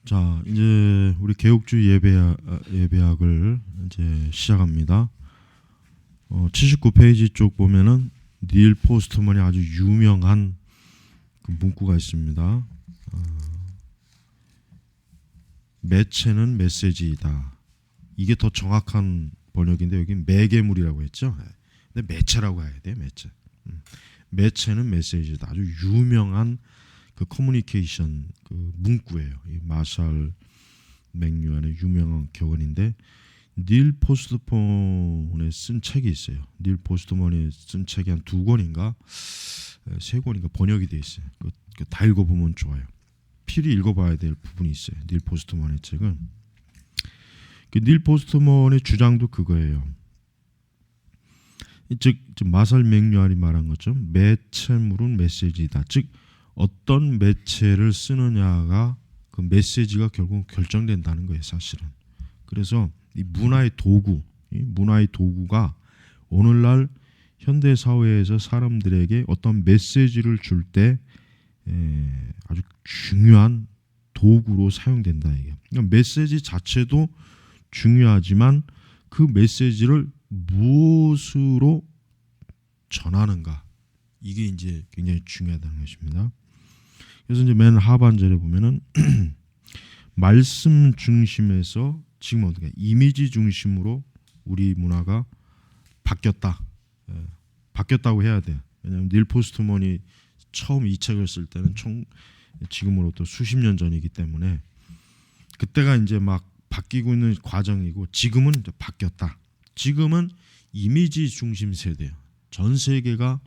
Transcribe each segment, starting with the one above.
자, 이제 우리 개혁주의 예배학을 이제 시작합니다. 79페이지 쪽 보면은 닐 포스트먼이 아주 유명한 그 문구가 있습니다. 매체는 메시지이다. 이게 더 정확한 번역인데 여기 매개물이라고 했죠. 근데 매체라고 해야 돼요. 매체. 매체는 메시지다. 아주 유명한 그 커뮤니케이션 그 문구예요. 이 마샬 맥류한의 유명한 격언인데 닐 포스트먼에 쓴 책이 있어요. 닐 포스트먼이 쓴 책이 한 2권인가 3권인가 번역이 돼 있어요. 다 읽어보면 좋아요. 필히 읽어봐야 될 부분이 있어요. 닐 포스트먼의 책은. 닐 포스트먼의 주장도 그거예요. 즉 마샬 맥류한이 말한 것처럼 매체물은 메시지이다. 즉 어떤 매체를 쓰느냐가 그 메시지가 결국 결정된다는 거예요, 사실은. 그래서 이 문화의 도구가 오늘날 현대 사회에서 사람들에게 어떤 메시지를 줄 때 아주 중요한 도구로 사용된다 이게. 그러니까 메시지 자체도 중요하지만 그 메시지를 무엇으로 전하는가 이게 이제 굉장히 중요하다는 것입니다. 그래서 이제 맨 하반절에 보면은 말씀 중심에서 지금 어떻게 이미지 중심으로 우리 문화가 바뀌었다. 바뀌었다고 해야 돼. 왜냐하면 닐 포스트먼이 처음 이 책을 쓸 때는 지금으로부터 수십 년 전이기 때문에 그때가 이제 막 바뀌고 있는 과정이고 지금은 이제 바뀌었다. 지금은 이미지 중심 세대예요. 전 세계가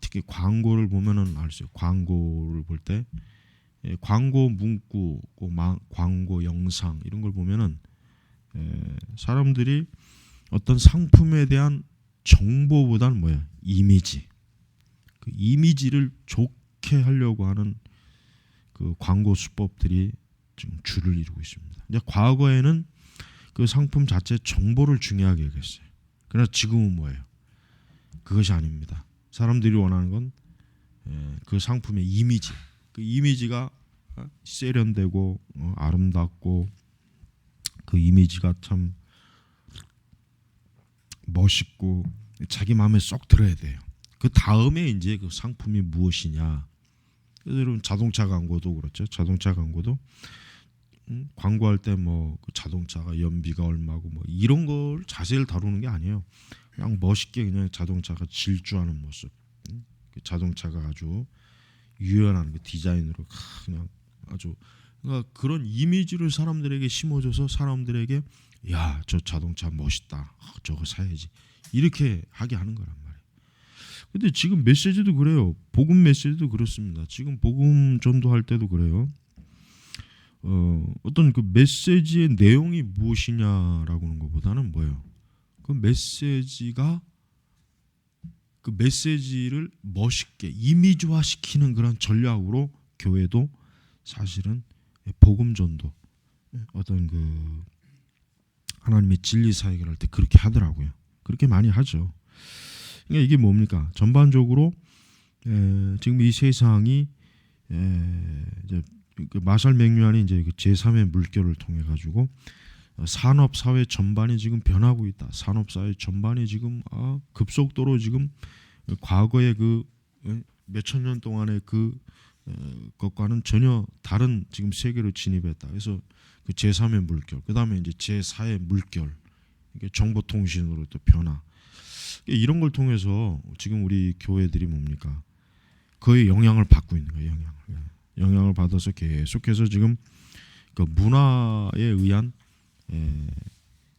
특히 광고를 보면은 알 수 있어요. 광고를 볼 때 광고 문구, 광고 영상 이런 걸 보면은 사람들이 어떤 상품에 대한 정보보다는 뭐야? 이미지. 그 이미지를 좋게 하려고 하는 그 광고 수법들이 지금 줄을 이루고 있습니다. 이제 과거에는 그 상품 자체 정보를 중요하게 여겼어요. 그러나 지금은 뭐예요? 그것이 아닙니다. 사람들이 원하는 건 그 상품의 이미지. 그 이미지가 세련되고 아름답고 그 이미지가 참 멋있고 자기 마음에 쏙 들어야 돼요. 그 다음에 이제 그 상품이 무엇이냐. 그래서 여러분 자동차 광고도 그렇죠. 자동차 광고도 광고할 때 뭐 그 자동차가 연비가 얼마고 뭐 이런 걸 자세히 다루는 게 아니에요. 그냥 멋있게 그냥 자동차가 질주하는 모습. 그 자동차가 아주 유연한 그 디자인으로 그냥 아주 그러니까 그런 이미지를 사람들에게 심어줘서 사람들에게 야, 저 자동차 멋있다. 저거 사야지. 이렇게 하게 하는 거란 말이에요. 근데 지금 메시지도 그래요. 복음 메시지도 그렇습니다. 지금 복음 전도할 때도 그래요. 어떤 그 메시지의 내용이 무엇이냐라고 하는 것보다는 뭐예요? 그 메시지가 그 메시지를 멋있게 이미지화시키는 그런 전략으로 교회도 사실은 복음 전도 어떤 그 하나님의 진리 사역을 할 때 그렇게 하더라고요. 그렇게 많이 하죠. 그러니까 이게 뭡니까? 전반적으로 지금 이 세상이 이제 그 마샬 맥류한이 이제 그 제3의 물결을 통해 가지고 산업 사회 전반이 지금 변하고 있다. 산업 사회 전반이 지금 급속도로 지금 과거의 그 몇천 년 동안의 그 것과는 전혀 다른 지금 세계로 진입했다. 그래서 그 제3의 물결, 그 다음에 이제 제4의 물결, 이게 정보통신으로 또 변화. 이런 걸 통해서 지금 우리 교회들이 뭡니까? 그의 영향을 받고 있는 거예요. 영향을 받아서 계속해서 지금 그 문화에 의한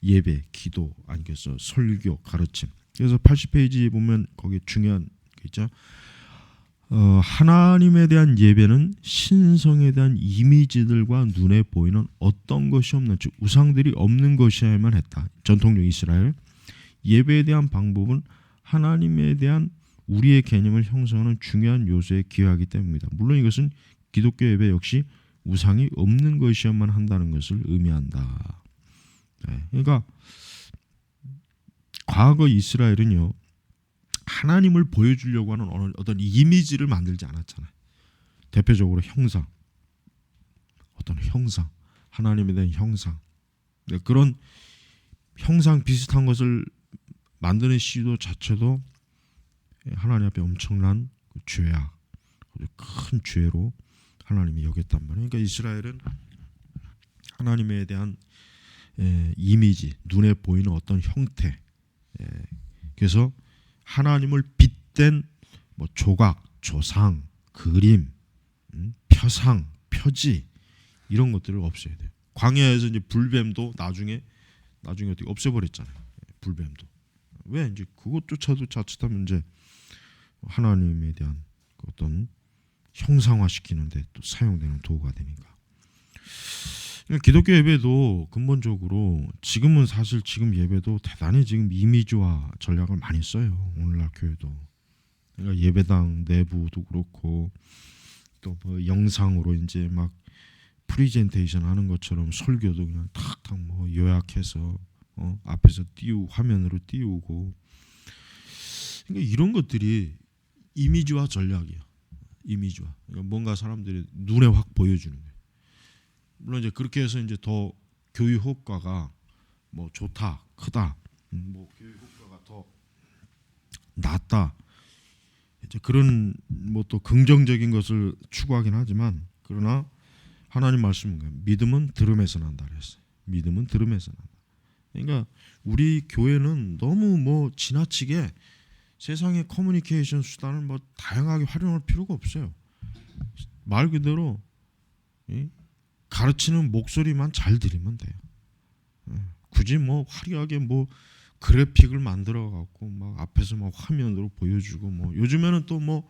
예배, 기도 아니겠어, 설교, 가르침. 그래서 80페이지에 보면 거기 중요한 게 있죠. 하나님에 대한 예배는 신성에 대한 이미지들과 눈에 보이는 어떤 것이 없는, 즉 우상들이 없는 것이어야만 했다. 전통적 이스라엘 예배에 대한 방법은 하나님에 대한 우리의 개념을 형성하는 중요한 요소에 기여하기 때문입니다. 물론 이것은 기독교 예배 역시 우상이 없는 것이어야만 한다는 것을 의미한다. 그러니까 과거 이스라엘은요 하나님을 보여주려고 하는 어떤 이미지를 만들지 않았잖아요. 대표적으로 형상, 어떤 형상, 하나님에 대한 형상, 그런 형상 비슷한 것을 만드는 시도 자체도 하나님 앞에 엄청난 죄악, 큰 죄로 하나님이 여겼단 말이에요. 그러니까 이스라엘은 하나님에 대한 이미지, 눈에 보이는 어떤 형태, 그래서 하나님을 빗댄 뭐 조각, 조상, 그림, 표상, 표지 이런 것들을 없애야 돼요. 광야에서 이제 불뱀도 나중에 어떻게 없애버렸잖아요. 불뱀도. 왜 이제 그것조차도 자칫하면 이제 하나님에 대한 어떤 형상화시키는데 또 사용되는 도구가 되니까. 그러니까 기독교 예배도 근본적으로 지금은 사실 지금 예배도 대단히 지금 이미지화 전략을 많이 써요. 오늘날 교회도. 그러니까 예배당 내부도 그렇고 또 뭐 영상으로 이제 막 프리젠테이션 하는 것처럼 설교도 그냥 탁탁 뭐 요약해서 앞에서 화면으로 띄우고. 그러니까 이런 것들이 이미지화 전략이에요. 이미지화. 그러니까 뭔가 사람들이 눈에 확 보여주는 거예요. 물론 이제 그렇게 해서 이제 더 교육 효과가 뭐 좋다, 크다, 뭐 교육 효과가 더 낫다. 이제 그런 뭐 또 긍정적인 것을 추구하긴 하지만, 그러나 하나님 말씀은 믿음은 들음에서 난다 그랬어요. 믿음은 들음에서 난다. 그러니까 우리 교회는 너무 뭐 지나치게 세상의 커뮤니케이션 수단을 뭐 다양하게 활용할 필요가 없어요. 말 그대로 가르치는 목소리만 잘 들으면 돼요. 굳이 뭐 화려하게 뭐 그래픽을 만들어 갖고 막 앞에서 막 화면으로 보여주고, 뭐 요즘에는 또 뭐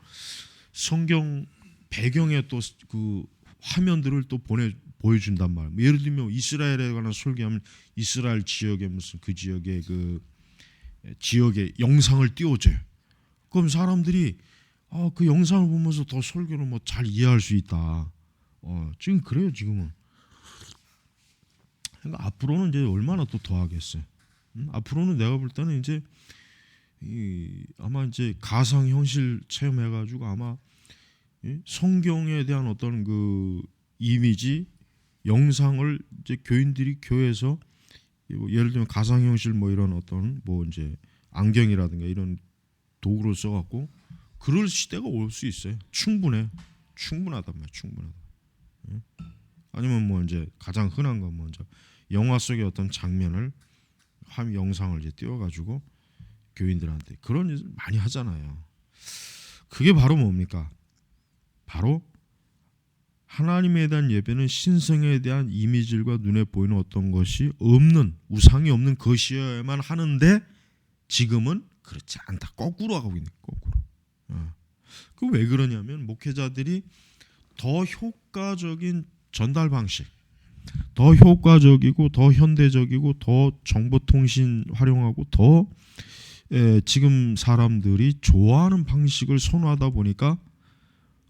성경 배경에 또 그 화면들을 또 보여준단 말이에요. 예를 들면 이스라엘에 관한 설교하면 이스라엘 지역의 무슨 그 지역의 그 지역의 영상을 띄워줘요. 그럼 사람들이 그 영상을 보면서 더 설교를 뭐 잘 이해할 수 있다. 지금 그래요, 지금은. 그러니까 앞으로는 이제 얼마나 또 더하겠어요. 앞으로는 내가 볼 때는 이제 아마 이제 가상 현실 체험해가지고 아마 성경에 대한 어떤 그 이미지, 영상을 이제 교인들이 교회에서 예를 들면 가상 현실 뭐 이런 어떤 뭐 이제 안경이라든가 이런 도구를 써갖고 그럴 시대가 올 수 있어요. 충분하단 말이에요. 충분하다. 아니면 뭐 이제 가장 흔한 건 먼저 영화 속의 어떤 장면을 영상을 이제 띄워가지고 교인들한테 그런 일 많이 하잖아요. 그게 바로 뭡니까? 바로 하나님에 대한 예배는 신성에 대한 이미지들과 눈에 보이는 어떤 것이 없는, 우상이 없는 것이어야만 하는데 지금은 그렇지 않다. 거꾸로 하고 있는 거꾸로. 그 왜 그러냐면 목회자들이 더 효과적인 전달 방식, 더 효과적이고 더 현대적이고 더 정보통신 활용하고 더 지금 사람들이 좋아하는 방식을 선호하다 보니까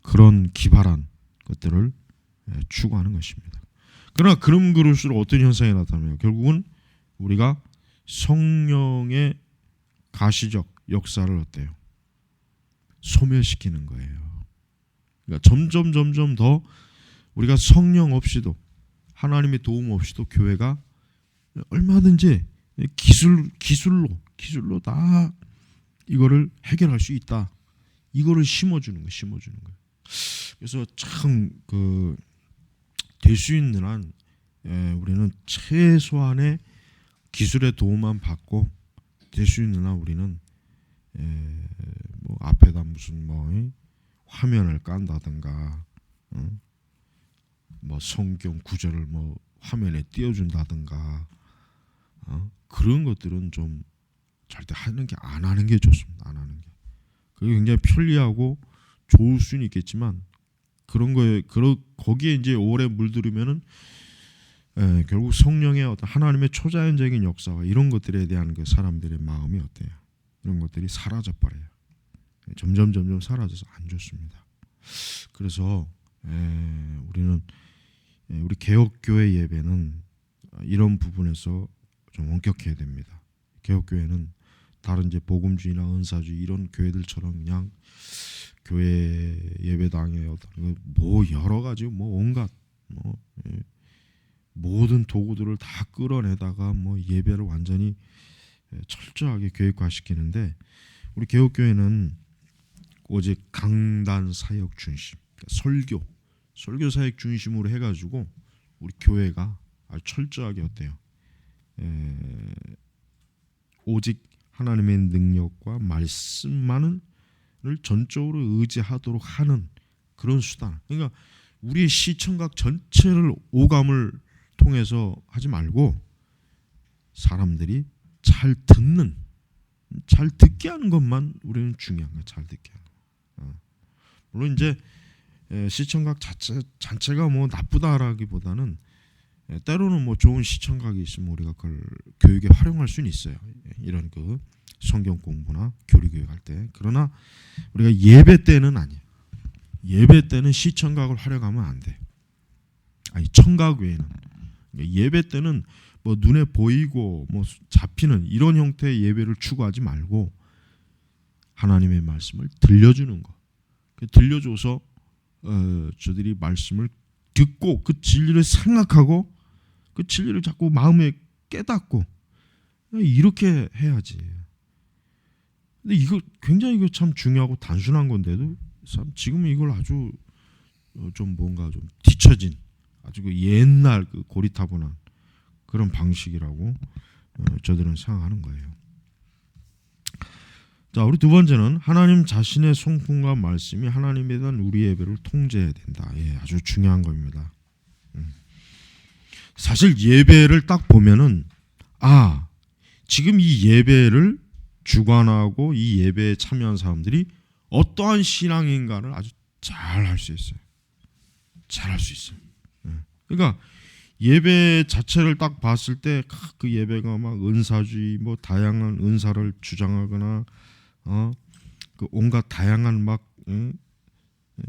그런 기발한 것들을 추구하는 것입니다. 그러나 그럴수록 어떤 현상이 나타나요? 결국은 우리가 성령의 가시적 역사를 어때요? 소멸시키는 거예요. 그러니까 점점 더 우리가 성령 없이도, 하나님의 도움 없이도 교회가 얼마든지 기술로 다 이거를 해결할 수 있다. 이거를 심어주는 거예요. 그래서 참 그 될 수 있는 한 우리는 최소한의 기술의 도움만 받고 될 수 있는 한 우리는 뭐 앞에다 무슨 뭐 화면을 깐다든가, 뭐 성경 구절을 뭐 화면에 띄워준다든가, 그런 것들은 좀 절대 안 하는 게 좋습니다. 안 하는 게. 그게 굉장히 편리하고 좋을 수는 있겠지만 그런 거에 거기에 이제 오래 물들으면은 결국 성령의 어떤 하나님의 초자연적인 역사와 이런 것들에 대한 그 사람들의 마음이 어때요? 이런 것들이 사라져 버려요. 점점 사라져서 안 좋습니다. 그래서 우리는 우리 개혁교회 예배는 이런 부분에서 좀 엄격해야 됩니다. 개혁교회는 다른 이제 복음주의나 은사주의 이런 교회들처럼 그냥 교회 예배당에 어떤 뭐 여러 가지 뭐 온갖 뭐 모든 도구들을 다 끌어내다가 뭐 예배를 완전히 철저하게 교육화시키는데 우리 개혁교회는 오직 강단 사역 중심, 그러니까 설교 사역 중심으로 해가지고 우리 교회가 아주 철저하게 어때요? 오직 하나님의 능력과 말씀만을 전적으로 의지하도록 하는 그런 수단. 그러니까 우리의 시청각 전체를 오감을 통해서 하지 말고 사람들이 잘 듣게 하는 것만 우리는 중요한 거야. 잘 듣게 하는 거. 물론 이제 시청각 자체가 뭐 나쁘다라기보다는 때로는 뭐 좋은 시청각이 있으면 우리가 그걸 교육에 활용할 수는 있어요. 이런 그 성경 공부나 교리 교육할 때. 그러나 우리가 예배 때는 아니에요. 예배 때는 시청각을 활용하면 안 돼. 아니 청각 외에는 예배 때는 뭐 눈에 보이고 뭐 잡히는 이런 형태의 예배를 추구하지 말고 하나님의 말씀을 들려주는 거. 들려줘서 저들이 말씀을 듣고 그 진리를 생각하고 그 진리를 자꾸 마음에 깨닫고 이렇게 해야지. 근데 이거 굉장히 이거 참 중요하고 단순한 건데도 참 지금은 이걸 아주 좀 뭔가 좀 뒤처진 아주 그 옛날 그 고리타분한 그런 방식이라고 저들은 생각하는 거예요. 자, 우리 두 번째는 하나님 자신의 성품과 말씀이 하나님에 대한 우리 예배를 통제해야 된다. 예, 아주 중요한 겁니다. 사실 예배를 딱 보면은 지금 이 예배를 주관하고 이 예배에 참여한 사람들이 어떠한 신앙인가를 아주 잘 할 수 있어요. 잘 할 수 있어요. 그러니까 예배 자체를 딱 봤을 때 그 예배가 막 은사주의 뭐 다양한 은사를 주장하거나 그 온갖 다양한 막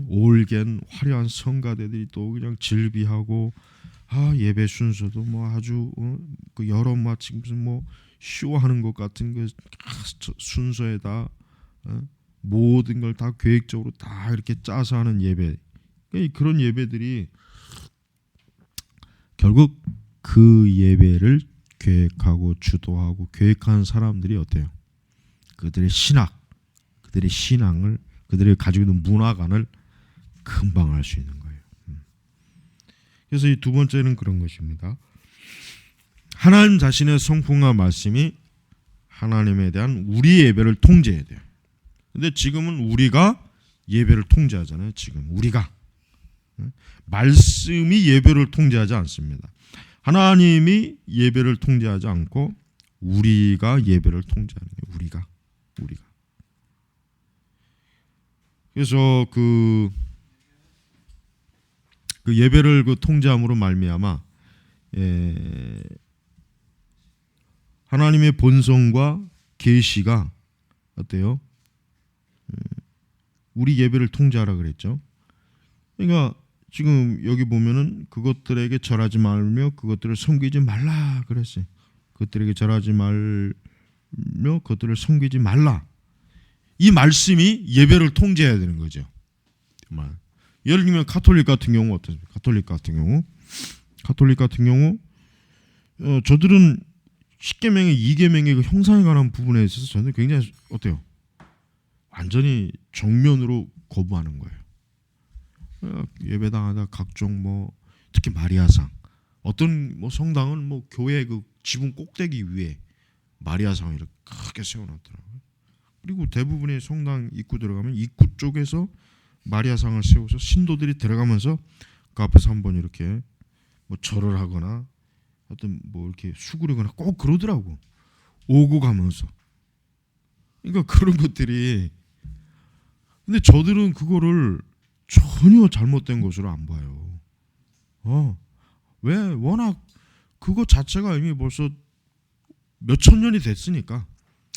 올겐 화려한 성가대들이 또 그냥 질비하고 예배 순서도 뭐 아주 그 여러 마치 무슨 뭐 쇼하는 것 같은 그 순서에다 모든 걸 다 계획적으로 다 이렇게 짜서 하는 예배. 그런 예배들이 결국 그 예배를 계획하고 주도하고 계획하는 사람들이 어때요? 그들의 그들의 신앙을, 그들이 가지고 있는 문화관을 금방 알 수 있는 거예요. 그래서 이 두 번째는 그런 것입니다. 하나님 자신의 성품과 말씀이 하나님에 대한 우리 예배를 통제해야 돼요. 근데 지금은 우리가 예배를 통제하잖아요. 지금 우리가 말씀이 예배를 통제하지 않습니다. 하나님이 예배를 통제하지 않고 우리가 예배를 통제하는 거예요. 우리가. 그래서 그 예배를 그 통제함으로 말미암아 하나님의 본성과 계시가 어때요? 우리 예배를 통제하라 그랬죠. 그러니까 지금 여기 보면은 그것들에게 절하지 말며 그것들을 섬기지 말라 그랬어요. 그것들에게 절하지 말며 그것들을 섬기지 말라. 이 말씀이 예배를 통제해야 되는 거죠. 정말. 예를 들면 가톨릭 같은 경우 어떻습니까? 가톨릭 같은 경우 저들은 10계명의 2계명의 그 형상에 관한 부분에 있어서 저는 굉장히 어때요? 완전히 정면으로 거부하는 거예요. 예배당하다 각종 뭐 특히 마리아상, 어떤 뭐 성당은 뭐 교회 그 지붕 꼭대기 위에 마리아상을 이렇게 크게 세워놨더라고요. 그리고 대부분의 성당 입구 들어가면 입구 쪽에서 마리아상을 세워서 신도들이 들어가면서 그 앞에서 한번 이렇게 뭐 절을 하거나 어떤 뭐 이렇게 수그리거나 꼭 그러더라고. 오고 가면서. 그러니까 그런 것들이, 근데 저들은 그거를 전혀 잘못된 것으로 안 봐요. 왜? 워낙 그거 자체가 이미 벌써 몇천 년이 됐으니까.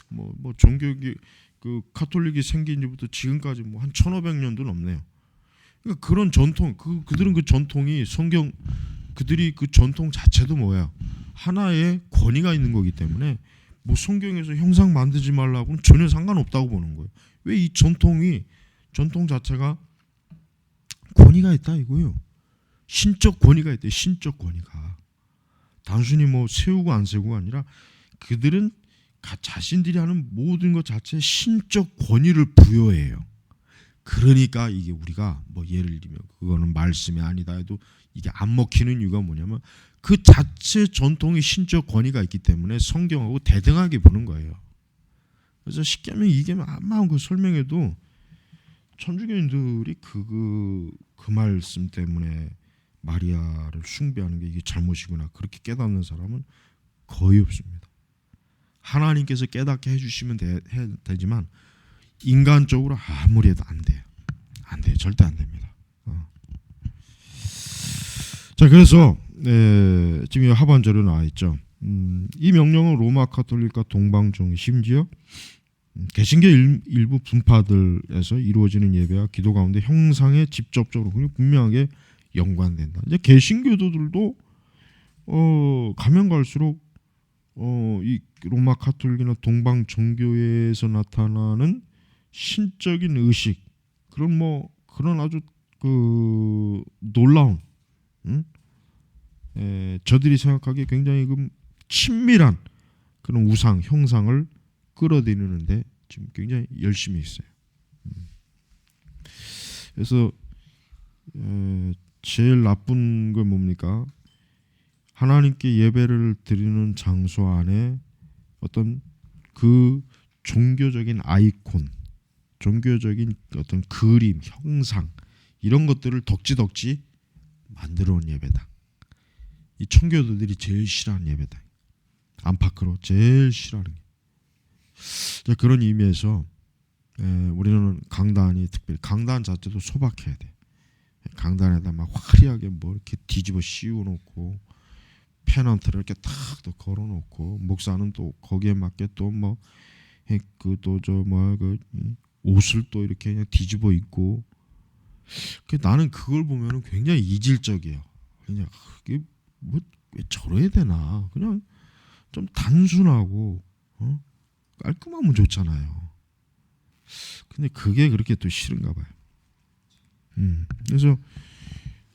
뭐 종교기 그 가톨릭이 생긴 지부터 지금까지 뭐 한 1500년도 넘네요. 그러니까 그런 전통, 그들은 그 전통이 성경, 그들이 그 전통 자체도 뭐야? 하나의 권위가 있는 거기 때문에 뭐 성경에서 형상 만들지 말라고는 전혀 상관없다고 보는 거예요. 왜 이 전통 자체가 권위가 있다 이거예요. 신적 권위가 있대. 신적 권위가. 단순히 뭐 세우고 안 세우고가 아니라 그들은 자신들이 하는 모든 것 자체에 신적 권위를 부여해요. 그러니까 이게 우리가 뭐 예를 들면 그거는 말씀이 아니다 해도 이게 안 먹히는 이유가 뭐냐면 그 자체 전통의 신적 권위가 있기 때문에 성경하고 대등하게 보는 거예요. 그래서 십계명, 이계명 아무한 거 설명해도 천주교인들이 그 말씀 때문에 마리아를 숭배하는 게 이게 잘못이구나 그렇게 깨닫는 사람은 거의 없습니다. 하나님께서 깨닫게 해주시면 되지만 인간적으로 아무리 해도 안 돼요. 안 돼요. 절대 안 됩니다. 자, 그래서 지금 하반절에 나와 있죠. 이 명령은 로마 카톨릭과 동방종 심지어 개신교 일부 분파들에서 이루어지는 예배와 기도 가운데 형상에 직접적으로 분명하게 연관된다. 이제 개신교도들도 가면 갈수록 이 로마 카톨릭이나 동방 정교회에서 나타나는 신적인 의식 그런 아주 놀라운 저들이 생각하기에 굉장히 친밀한 그런 우상 형상을 끌어들이는데 지금 굉장히 열심히 있어요. 그래서 제일 나쁜 건 뭡니까? 하나님께 예배를 드리는 장소 안에 어떤 그 종교적인 아이콘, 종교적인 어떤 그림, 형상 이런 것들을 덕지덕지 만들어 온 예배다. 이 청교도들이 제일 싫어하는 예배다. 안팎으로 제일 싫어하는 게. 자, 그런 의미에서 우리는 강단이 특별히 강단 자체도 소박해야 돼. 강단에다 막 화려하게 뭐 이렇게 뒤집어 씌워놓고 페넌트를 이렇게 탁 또 걸어놓고 목사는 또 거기에 맞게 또 뭐 옷을 또 이렇게 그냥 뒤집어 입고 나는 그걸 보면은 굉장히 이질적이에요. 그냥 이게 뭐 왜 저래야 되나? 그냥 좀 단순하고 깔끔하면 좋잖아요. 근데 그게 그렇게 또 싫은가 봐요. 그래서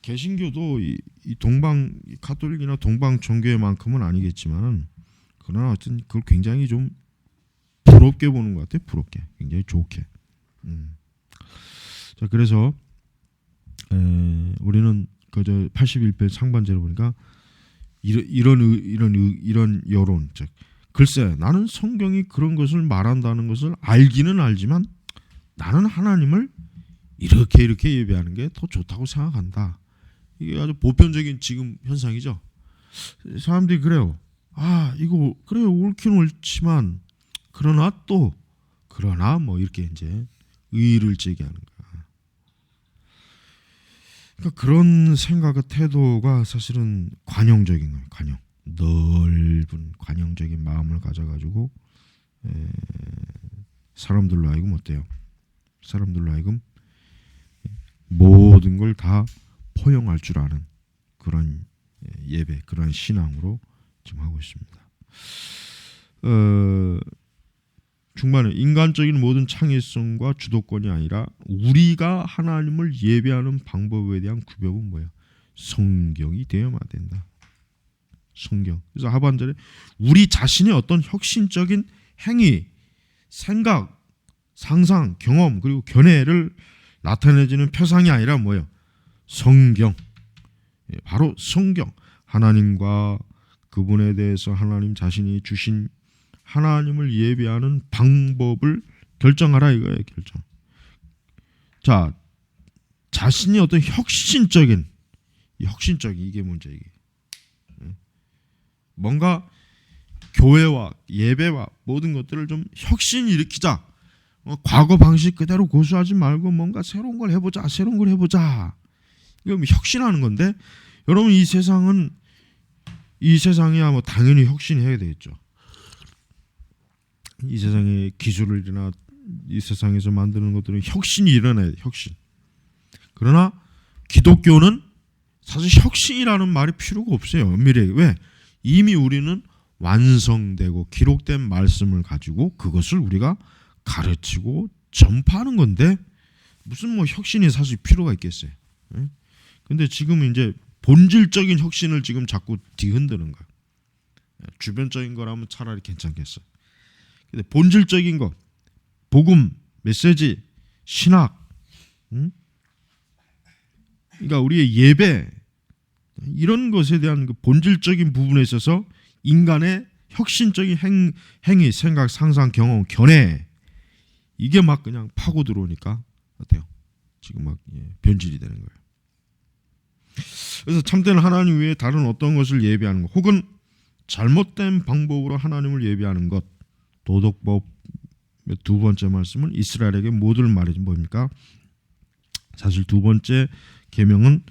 개신교도 이 동방 카톨릭이나 동방 종교회만큼은 아니겠지만은 그러나 어쨌든 그걸 굉장히 좀 부럽게 보는 것 같아요. 부럽게, 굉장히 좋게. 자, 그래서 우리는 그저 81편 상반절을 보니까 이런 여론, 즉 글쎄 나는 성경이 그런 것을 말한다는 것을 알기는 알지만 나는 하나님을 이렇게 예배하는 게 더 좋다고 생각한다. 이게 아주 보편적인 지금 현상이죠. 사람들이 그래요. 이거 그래요, 옳긴 옳지만 그러나 뭐 이렇게 이제 의의를 제기하는 거야. 그러니까 그런 생각과 태도가 사실은 관용적인 거예요. 넓은 관용적인 마음을 가져가지고 사람들로 하여금 어때요? 사람들로 하여금 모든 걸 다 포용할 줄 아는 그런 예배, 그런 신앙으로 지금 하고 있습니다. 중반에 인간적인 모든 창의성과 주도권이 아니라 우리가 하나님을 예배하는 방법에 대한 구별은 뭐예요? 성경이 되어야만 된다. 성경. 그래서 하반절에 우리 자신의 어떤 혁신적인 행위, 생각, 상상, 경험 그리고 견해를 나타내주는 표상이 아니라 뭐예요? 성경. 바로 성경. 하나님과 그분에 대해서 하나님 자신이 주신 하나님을 예배하는 방법을 결정하라 이거예요. 결정. 자, 자신이 어떤 혁신적인 이게 문제 이게. 뭔가 교회와 예배와 모든 것들을 좀 혁신 일으키자. 과거 방식 그대로 고수하지 말고 뭔가 새로운 걸 해보자. 이거 혁신하는 건데 여러분 이 세상이야 뭐 당연히 혁신해야 되겠죠. 이 세상의 기술이나 이 세상에서 만드는 것들은 혁신이 일어나야 돼. 혁신. 그러나 기독교는 사실 혁신이라는 말이 필요가 없어요. 엄밀히. 왜? 이미 우리는 완성되고 기록된 말씀을 가지고 그것을 우리가 가르치고 전파하는 건데 무슨 뭐 혁신이 사실 필요가 있겠어요. 근데 지금 이제 본질적인 혁신을 지금 자꾸 뒤흔드는 거야. 주변적인 거라면 차라리 괜찮겠어. 근데 본질적인 거, 복음, 메시지, 신학, 그러니까 우리의 예배, 이런 것에 대한 그 본질적인 부분에 있어서 인간의 혁신적인 행위, 생각, 상상, 경험, 견해, 이게 막 그냥 파고 들어오니까 어때요? 지금 막 변질이 되는 거예요. 그래서 참된 하나님 외에 다른 어떤 것을 예배하는 것, 혹은 잘못된 방법으로 하나님을 예배하는 것, 도덕법 두 번째 말씀은 이스라엘에게 모두를 말해준 뭡니까? 사실 두 번째 계명은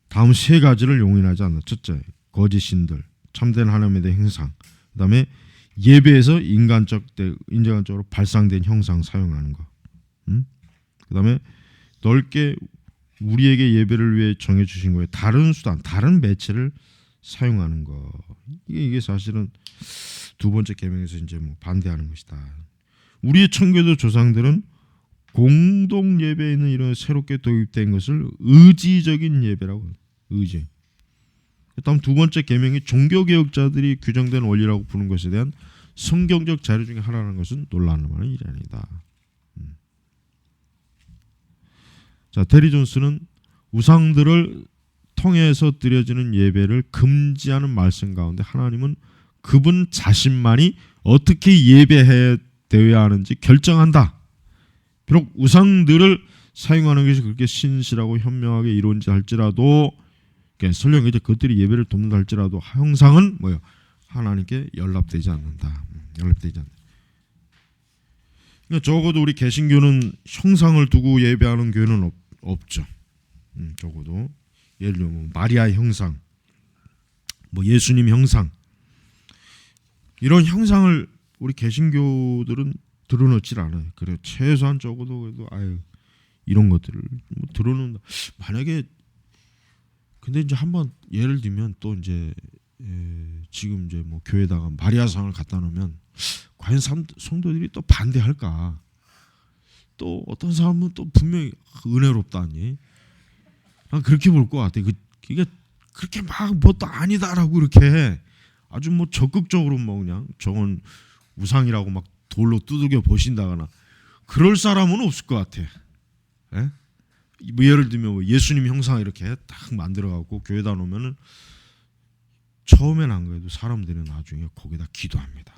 다음 세 가지를 용인하지 않는다. 첫째, 거짓 신들, 참된 하나님에 대한 형상, 그다음에 예배에서 인간적으로 발상된 형상 사용하는 거, 그다음에 넓게 우리에게 예배를 위해 정해 주신 거에 다른 수단, 다른 매체를 사용하는 거. 이게 사실은 두 번째 계명에서 이제 뭐 반대하는 것이다. 우리의 청교도 조상들은 공동 예배에 있는 이런 새롭게 도입된 것을 의지적인 예배라고 해요. 의지. 다음 두 번째 계명이 종교 개혁자들이 규정된 원리라고 부르는 것에 대한 성경적 자료 중에 하나라는 것은 놀라는 만한 일이 아니다. 자, 테리 존스는 우상들을 통해서 드려지는 예배를 금지하는 말씀 가운데 하나님은 그분 자신만이 어떻게 예배해야 하는지 결정한다. 비록 우상들을 사용하는 것이 그렇게 신실하고 현명하게 이루어진지 할지라도, 설령 이제 그것들이 예배를 돕는다 할지라도 형상은 뭐예요? 하나님께 연락되지 않는다. 연락되지 않는다. 그러니까 적어도 우리 개신교는 형상을 두고 예배하는 교회는 없죠. 적어도 예를 들면 뭐 마리아의 형상, 뭐 예수님 형상, 이런 형상을 우리 개신교들은 드러놓질 않아요. 그래 최소한 적어도 그래도 이런 것들을 뭐 드러놓는다. 만약에 근데 이제 한번 예를 들면 또 이제 지금 이제 뭐 교회에다가 마리아상을 갖다 놓으면 과연 성도들이 또 반대할까? 또 어떤 사람은 또 분명히 은혜롭다니 그렇게 볼 것 같아. 이게 그렇게 막 뭣도 아니다라고 이렇게 아주 뭐 적극적으로 뭐 그냥 저건 우상이라고 막 돌로 두들겨 보신다거나 그럴 사람은 없을 것 같아. 예? 뭐 예를 들면 뭐 예수님 형상 이렇게 딱 만들어갖고 교회다 놓으면은 처음엔 안 그래도 사람들은 나중에 거기다 기도합니다.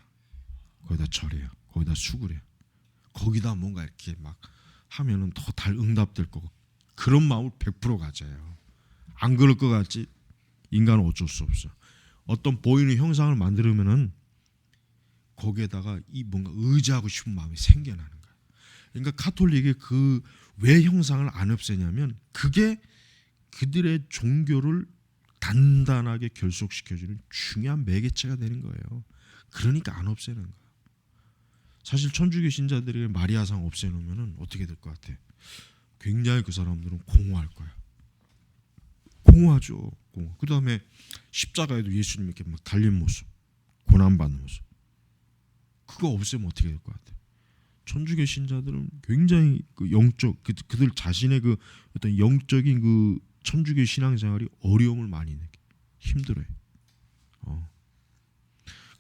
거기다 절해요. 거기다 수그려요. 거기다 뭔가 이렇게 막 하면은 더 잘 응답될 거고 그런 마음을 100% 가져요. 안 그럴 것 같지? 인간은 어쩔 수 없어. 어떤 보이는 형상을 만들면은 거기에다가 이 뭔가 의지하고 싶은 마음이 생겨나는 거야. 그러니까 가톨릭이 그 왜 형상을 안 없애냐면 그게 그들의 종교를 단단하게 결속시켜주는 중요한 매개체가 되는 거예요. 그러니까 안 없애는 거예요. 사실 천주교 신자들이 마리아상 없애놓으면 어떻게 될 것 같아? 굉장히 그 사람들은 공허할 거야. 공허하죠. 공허. 그 다음에 십자가에도 예수님 이렇게 막 달린 모습, 고난받는 모습, 그거 없애면 어떻게 될 것 같아? 천주교 신자들은 굉장히 그 영적 그들 자신의 그 어떤 영적인 그 천주교 신앙생활이 어려움을 많이 느껴, 힘들어요.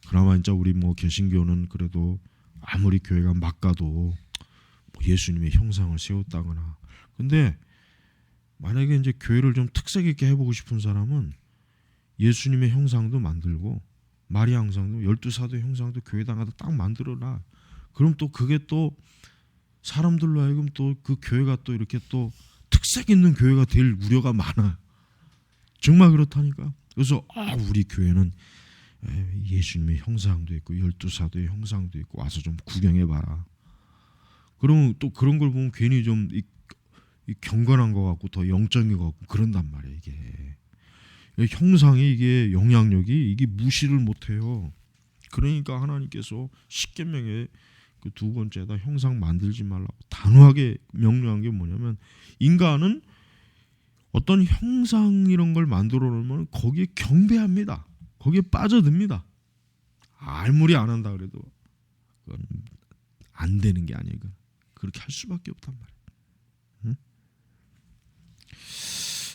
그나마 이제 우리 뭐 개신교는 그래도 아무리 교회가 막가도 뭐 예수님의 형상을 세웠다거나. 근데 만약에 이제 교회를 좀 특색 있게 해보고 싶은 사람은 예수님의 형상도 만들고 마리아 형상도 12사도 형상도 교회당가다 딱 만들어놔. 그럼 또 그게 또 사람들로 하여금 또 그 교회가 또 이렇게 또 특색 있는 교회가 될 우려가 많아. 정말 그렇다니까. 그래서 우리 교회는 예수님의 형상도 있고 12사도의 형상도 있고 와서 좀 구경해봐라. 그러면 또 그런 걸 보면 괜히 좀 경건한 것 같고 더 영적인 것 같고 그런단 말이야. 이게 형상이 이게 영향력이 이게 무시를 못해요. 그러니까 하나님께서 십계명에 그 두 번째다 형상 만들지 말라고 단호하게 명령한 게 뭐냐면 인간은 어떤 형상 이런 걸 만들어 놓으면 거기에 경배합니다. 거기에 빠져듭니다. 알무리 안 한다 그래도 그건 안 되는 게 아니에요. 그렇게 할 수밖에 없단 말이에요.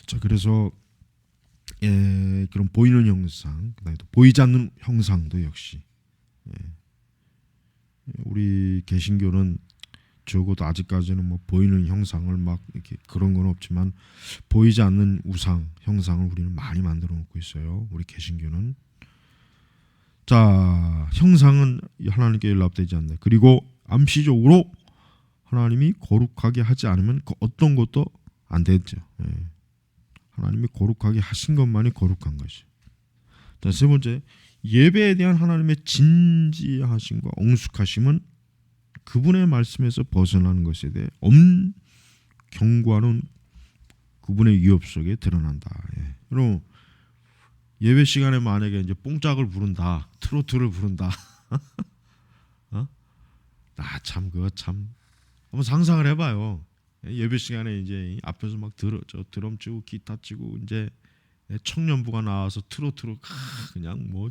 자, 그래서 겉으로는 보이는 형상, 그다음에 또 보이지 않는 형상도 역시 우리 개신교는 적어도 아직까지는 뭐 보이는 형상을 막 이렇게 그런 건 없지만 보이지 않는 우상 형상을 우리는 많이 만들어 놓고 있어요. 우리 개신교는. 자, 형상은 하나님께 연락되지 않네. 그리고 암시적으로 하나님이 거룩하게 하지 않으면 그 어떤 것도 안 되죠. 하나님이 거룩하게 하신 것만이 거룩한 것이. 자, 세 번째, 예배에 대한 하나님의 진지하심과 엄숙하심은 그분의 말씀에서 벗어나는 것에 대해 경고하는 그분의 위협 속에 드러난다. 여러분, 예배 시간에 만약에 이제 뽕짝을 부른다, 트로트를 부른다, 참 그거 참 한번 상상을 해봐요. 예배 시간에 이제 앞에서 막 드럼 치고 기타 치고 이제 청년부가 나와서 트로트로 그냥 뭐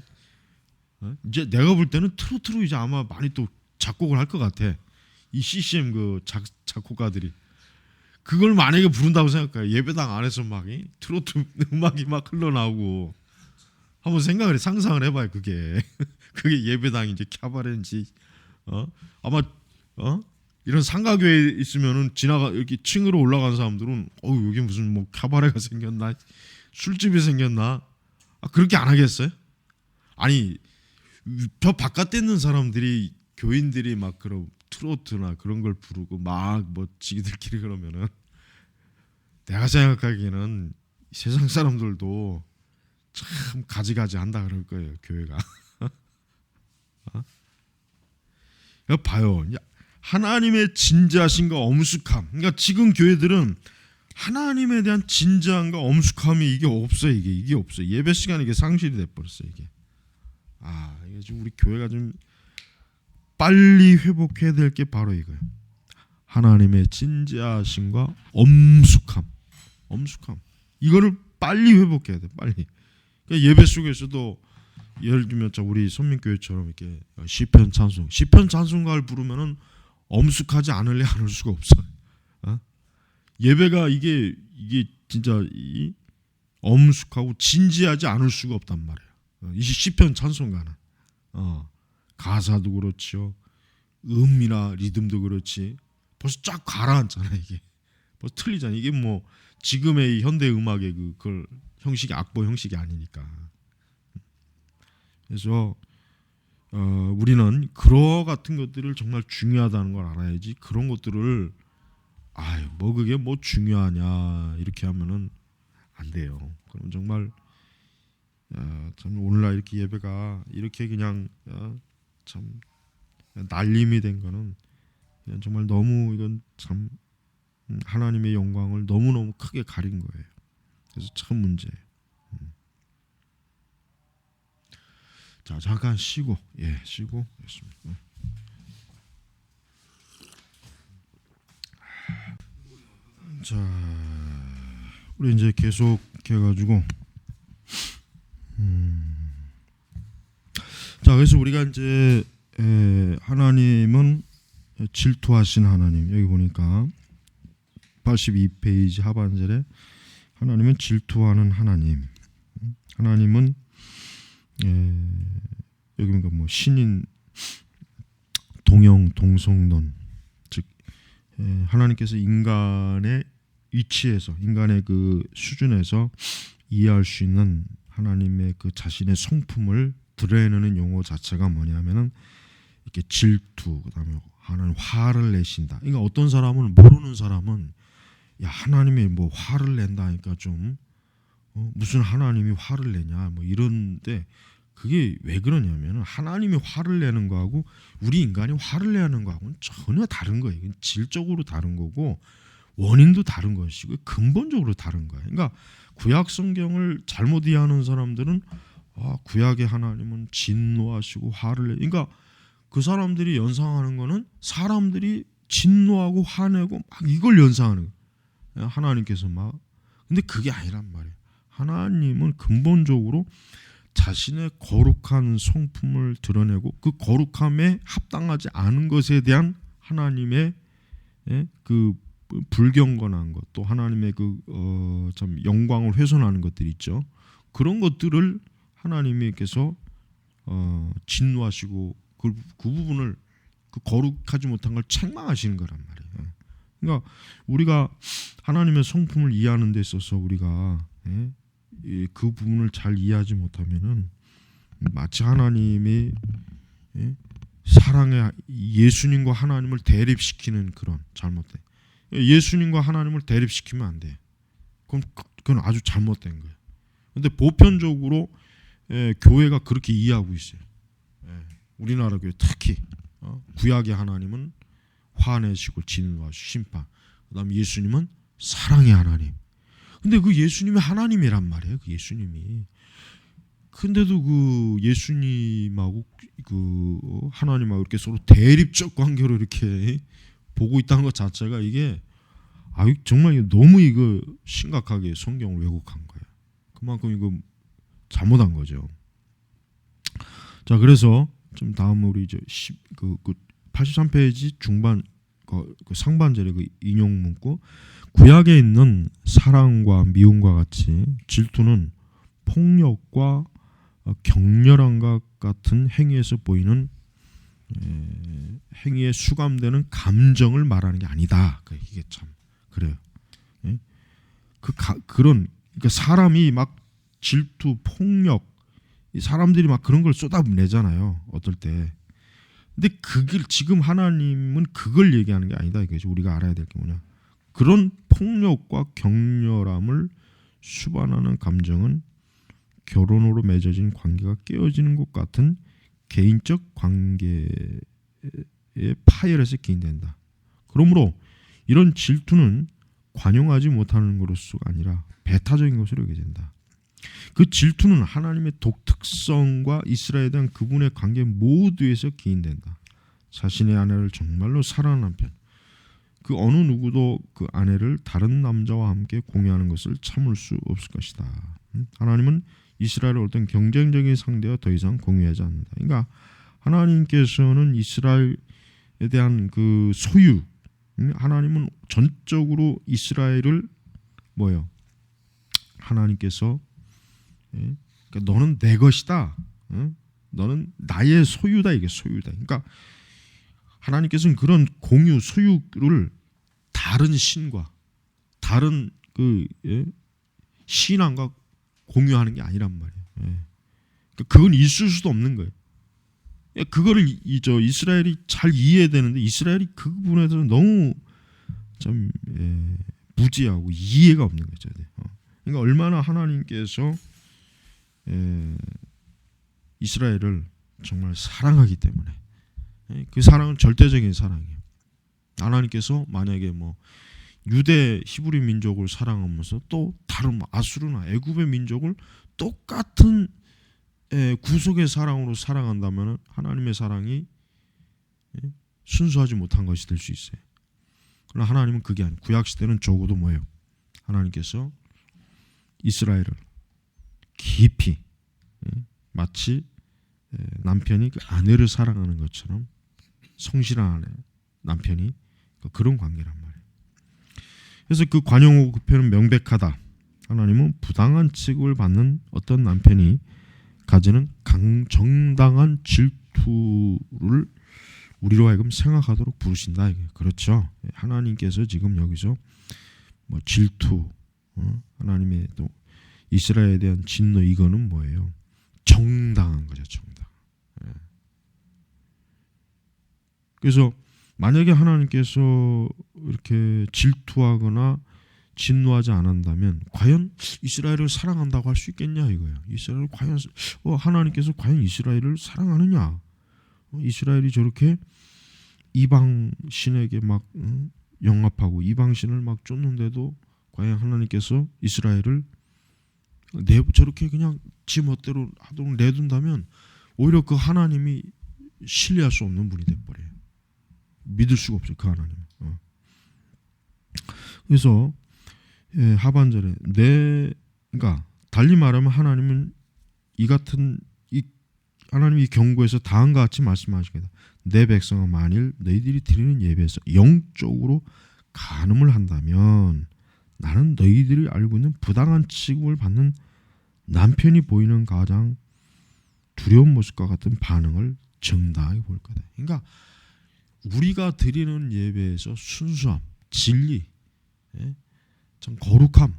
이제 내가 볼 때는 트로트로 이제 아마 많이 또 작곡을 할 것 같아. 이 CCM 그 작곡가들이 그걸 만약에 부른다고 생각해요. 예배당 안에서 막 트로트 음악이 막 흘러나오고 한번 상상을 해봐요. 그게 예배당이 이제 캬바레인지 아마 이런 상가교회에 있으면은 이렇게 층으로 올라간 사람들은 여기 무슨 뭐 캬바레가 생겼나 술집이 생겼나 그렇게 안 하겠어요? 아니 저 바깥에 있는 사람들이 교인들이 막 그런 트로트나 그런 걸 부르고 막 뭐 지기들끼리 그러면은 내가 생각하기에는 세상 사람들도 참 가지가지 한다 그럴 거예요. 교회가. 봐요. 하나님의 진지하심과 엄숙함. 그러니까 지금 교회들은 하나님에 대한 진지함과 엄숙함이 이게 없어요. 이게 없어요. 예배 시간에 이게 상실이 돼 버렸어요. 이게 지금 우리 교회가 좀 빨리 회복해야 될 게 바로 이거예요. 하나님의 진지하심과 엄숙함. 이거를 빨리 회복해야 돼. 빨리. 그러니까 예배 속에서도 예를 들면 우리 선민교회처럼 이렇게 시편 찬송가를 부르면은 엄숙하지 않을 수가 없어. 예배가 이게 진짜 엄숙하고 진지하지 않을 수가 없단 말이에요. 이 시편 찬송가는 가사도 그렇죠, 음이나 리듬도 그렇지 벌써 쫙 가라앉잖아. 이게 벌써 틀리잖아. 이게 뭐 지금의 현대 음악의 그걸 형식이 악보 형식이 아니니까. 그래서 우리는 그러 같은 것들을 정말 중요하다는 걸 알아야지. 그런 것들을 뭐 그게 뭐 중요하냐 이렇게 하면은 안 돼요. 그럼 정말 참 오늘날 이렇게 예배가 이렇게 그냥 참 날림이 된 거는 그냥 정말 너무 이건 참 하나님의 영광을 너무너무 크게 가린 거예요. 그래서 참 문제예요. 자, 잠깐 쉬고 있습니다. 자, 우리 이제 계속 해가지고 자, 그래서 우리가 이제 하나님은 질투하신 하나님. 여기 보니까 82페이지 하반절에 하나님은 질투하는 하나님. 하나님은 여기 보니까 뭐 신인 동성론, 즉 하나님께서 인간의 위치에서 인간의 그 수준에서 이해할 수 있는 하나님의 그 자신의 성품을 드러내는 용어 자체가 뭐냐면은 이렇게 질투, 그다음에 하나님 화를 내신다. 그러니까 어떤 사람은 모르는 사람은 하나님이 뭐 화를 낸다니까 좀 무슨 하나님이 화를 내냐 뭐 이런데 그게 왜 그러냐면은 하나님이 화를 내는 거하고 우리 인간이 화를 내는 거하고는 전혀 다른 거예요. 질적으로 다른 거고 원인도 다른 것이고 근본적으로 다른 거예요. 그러니까 구약 성경을 잘못 이해하는 사람들은 구약의 하나님은 진노하시고 화를 내. 그러니까 그 사람들이 연상하는 거는 사람들이 진노하고 화내고 막 이걸 연상하는 거예요. 하나님께서 막. 근데 그게 아니란 말이에요. 하나님은 근본적으로 자신의 거룩한 성품을 드러내고 그 거룩함에 합당하지 않은 것에 대한 하나님의 그 불경건한 것, 또 하나님의 그 참 영광을 훼손하는 것들이 있죠. 그런 것들을 하나님께서 진노하시고 그 부분을 그 거룩하지 못한 걸 책망하시는 거란 말이에요. 그러니까 우리가 하나님의 성품을 이해하는 데 있어서 우리가 그 부분을 잘 이해하지 못하면은 마치 하나님이 사랑의 예수님과 하나님을 대립시키는 그런 잘못된 예수님과 하나님을 대립시키면 안 돼. 그건 아주 잘못된 거예요. 근데 보편적으로 교회가 그렇게 이해하고 있어요. 우리나라 교회 특히 구약의 하나님은 화내시고 진노하시고 심판, 그다음 예수님은 사랑의 하나님. 근데 그 예수님이 하나님이란 말이에요. 그 예수님이. 근데도 그 예수님하고 그 하나님하고 이렇게 서로 대립적 관계로 이렇게 보고 있다는 것 자체가 이게 정말 너무 이거 심각하게 성경을 왜곡한 거예요. 그만큼 이거 잘못한 거죠. 자, 그래서 좀 다음 우리 이제 83페이지 중반 그 상반절에 그 인용 문구, 구약에 있는 사랑과 미움과 같이 질투는 폭력과 격렬함과 같은 행위에서 보이는 행위에 수감되는 감정을 말하는 게 아니다. 이게 참 그래요. 그러니까 사람이 막 질투, 폭력, 사람들이 막 그런 걸 쏟아내잖아요. 어떨 때. 근데 지금 하나님은 그걸 얘기하는 게 아니다. 이거죠. 우리가 알아야 될 게 뭐냐. 그런 폭력과 격렬함을 수반하는 감정은 결혼으로 맺어진 관계가 깨어지는 것 같은 개인적 관계의 파열에서 기인된다. 그러므로 이런 질투는 관용하지 못하는 것으로서가 아니라 배타적인 것으로 여겨진다. 그 질투는 하나님의 독특성과 이스라엘에 대한 그분의 관계 모두에서 기인된다. 자신의 아내를 정말로 사랑하는 남편, 그 어느 누구도 그 아내를 다른 남자와 함께 공유하는 것을 참을 수 없을 것이다. 하나님은 이스라엘을 어떤 경쟁적인 상대와 더 이상 공유하지 않는다. 그러니까 하나님께서는 이스라엘에 대한 그 소유, 하나님은 전적으로 이스라엘을 하나님께서 그러니까 너는 내 것이다. 너는 나의 소유다. 이게 소유다. 그러니까 하나님께서는 그런 공유, 소유를 다른 신과 다른 그 신앙과 공유하는 게 아니란 말이에요. 그러니까 그건 있을 수도 없는 거예요. 그거를 이스라엘이 잘 이해해야 되는데 이스라엘이 그 부분에 대해서 너무 좀 무지하고 이해가 없는 거죠. 그러니까 얼마나 하나님께서 이스라엘을 정말 사랑하기 때문에 그 사랑은 절대적인 사랑이에요. 하나님께서 만약에 유대 히브리 민족을 사랑하면서 또 다른 아수르나 애굽의 민족을 똑같은 구속의 사랑으로 사랑한다면 하나님의 사랑이 순수하지 못한 것이 될 수 있어요. 그러나 하나님은 그게 아니에요. 구약 시대는 적어도 하나님께서 이스라엘을 깊이 마치 남편이 그 아내를 사랑하는 것처럼 성실한 아내, 남편이 그런 관계란 말이에요. 그래서 그 관용하고 그 표현은 명백하다. 하나님은 부당한 취급을 받는 어떤 남편이 가지는 정당한 질투를 우리로 하여금 생각하도록 부르신다. 그렇죠. 하나님께서 지금 여기서 질투, 하나님의 또 이스라엘에 대한 진노, 이거는 뭐예요? 정당한 거죠. 정당. 그래서 만약에 하나님께서 이렇게 질투하거나 진노하지 않았다면 과연 이스라엘을 사랑한다고 할 수 있겠냐 이거예요. 이스라엘을 과연 하나님께서 과연 이스라엘을 사랑하느냐? 이스라엘이 저렇게 이방 신에게 막 영합하고 이방 신을 막 쫓는데도 과연 하나님께서 이스라엘을 저렇게 그냥 지 멋대로 하도록 내둔다면 오히려 그 하나님이 신뢰할 수 없는 분이 돼버려요. 믿을 수가 없어요. 그 하나님. 그래서 하반절에 그러니까 달리 말하면 하나님은 하나님이 경고에서 다음과 같이 말씀하시겠다. 내 백성아 만일 너희들이 드리는 예배에서 영적으로 간음을 한다면 나는 너희들이 알고 있는 부당한 취급을 받는 남편이 보이는 가장 두려운 모습과 같은 반응을 정당하게 볼 거다. 그러니까 우리가 드리는 예배에서 순수함, 진리, 참 거룩함,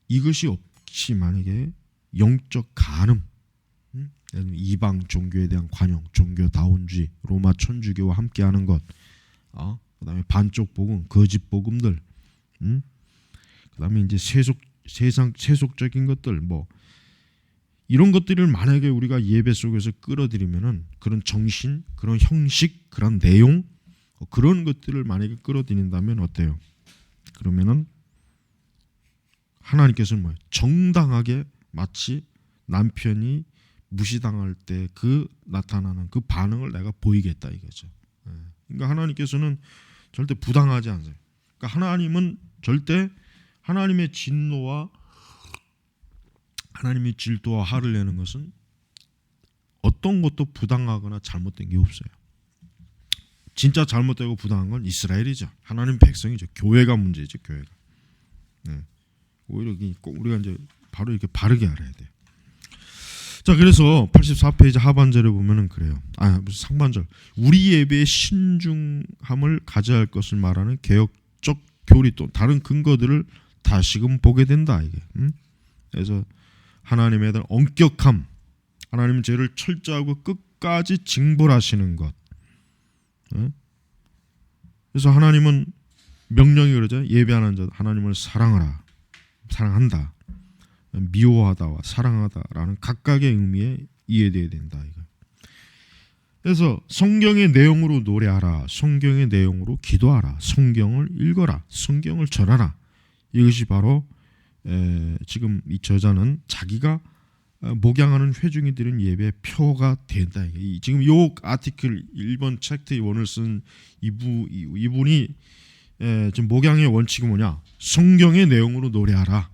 이것이 없이 만약에 영적 간음, 이방 종교에 대한 관용, 종교다운주의, 로마 천주교와 함께하는 것, 그다음에 반쪽 복음, 거짓 복음들, 그다음에 이제 세속적인 것들, 뭐 이런 것들을 만약에 우리가 예배 속에서 끌어들이면은 그런 정신, 그런 형식, 그런 내용, 그런 것들을 만약에 끌어들인다면 어때요? 그러면은 하나님께서는 뭐예요? 정당하게 마치 남편이 무시당할 때 그 나타나는 그 반응을 내가 보이겠다 이거죠. 그러니까 하나님께서는 절대 부당하지 않아요. 그러니까 하나님은 절대 하나님의 진노와 하나님의 질투와 화를 내는 것은 어떤 것도 부당하거나 잘못된 게 없어요. 진짜 잘못되고 부당한 건 이스라엘이죠. 하나님 백성이죠. 교회가 문제죠. 교회가. 오히려 꼭 우리가 이제 바로 이렇게 바르게 알아야 돼요. 자, 그래서 84페이지 하반절에 보면은 그래요. 무슨 상반절. 우리 예배의 신중함을 가져야 할 것을 말하는 개혁적 교리 또 다른 근거들을 다시금 보게 된다 이게. 그래서 하나님에 대한 엄격함, 하나님 죄를 철저하고 끝까지 징벌하시는 것. 그래서 하나님은 명령이 그러죠. 예배하는 자 하나님을 사랑하라, 사랑한다, 미워하다와 사랑하다라는 각각의 의미에 이해되어야 된다 이거. 그래서 성경의 내용으로 노래하라, 성경의 내용으로 기도하라, 성경을 읽어라, 성경을 전하라. 이것이 바로 지금 이 저자는 자기가 목양하는 회중이 드린 예배의 표가 된다. 지금 이 아티클 1번 챕터 1을 쓴 이분이 지금 목양의 원칙이 뭐냐? 성경의 내용으로 노래하라.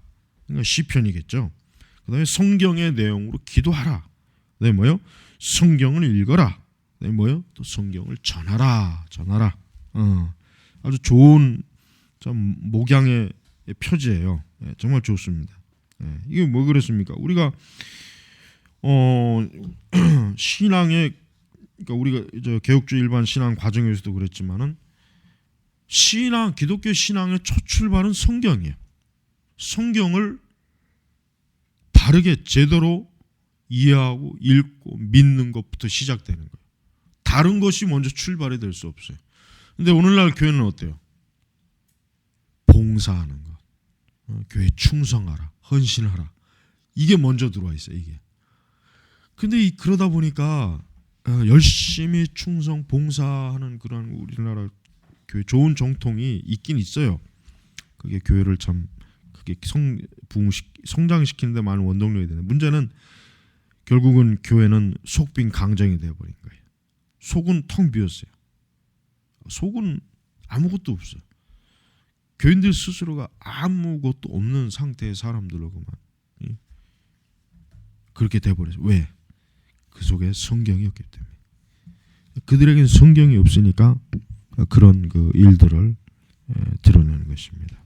그러니까 시편이겠죠. 그다음에 성경의 내용으로 기도하라. 그다음에 뭐요? 성경을 읽어라. 그다음에 뭐요? 또 성경을 전하라. 아주 좋은 참 목양의 표지예요. 정말 좋습니다. 이게 뭐 그랬습니까? 우리가 신앙의 그러니까 우리가 저 개혁주의 일반 신앙 과정에서도 그랬지만은 기독교 신앙의 첫 출발은 성경이에요. 성경을 바르게 제대로 이해하고 읽고 믿는 것부터 시작되는 거예요. 다른 것이 먼저 출발이 될 수 없어요. 근데 오늘날 교회는 어때요? 봉사하는 것, 교회 충성하라, 헌신하라, 이게 먼저 들어와 있어요. 이게. 근데 그러다 보니까 열심히 충성 봉사하는 그런 우리나라 교회 좋은 정통이 있긴 있어요. 그게 교회를 참 그게 성장시키는 데 많은 원동력이 되는. 문제는 결국은 교회는 속빈 강정이 되어버린 거예요. 속은 텅 비었어요. 속은 아무것도 없어요. 교인들 스스로가 아무것도 없는 상태의 사람들로만 그렇게 돼버렸어요. 왜? 그 속에 성경이 없기 때문에. 그들에게는 성경이 없으니까 그런 그 일들을 드러내는 것입니다.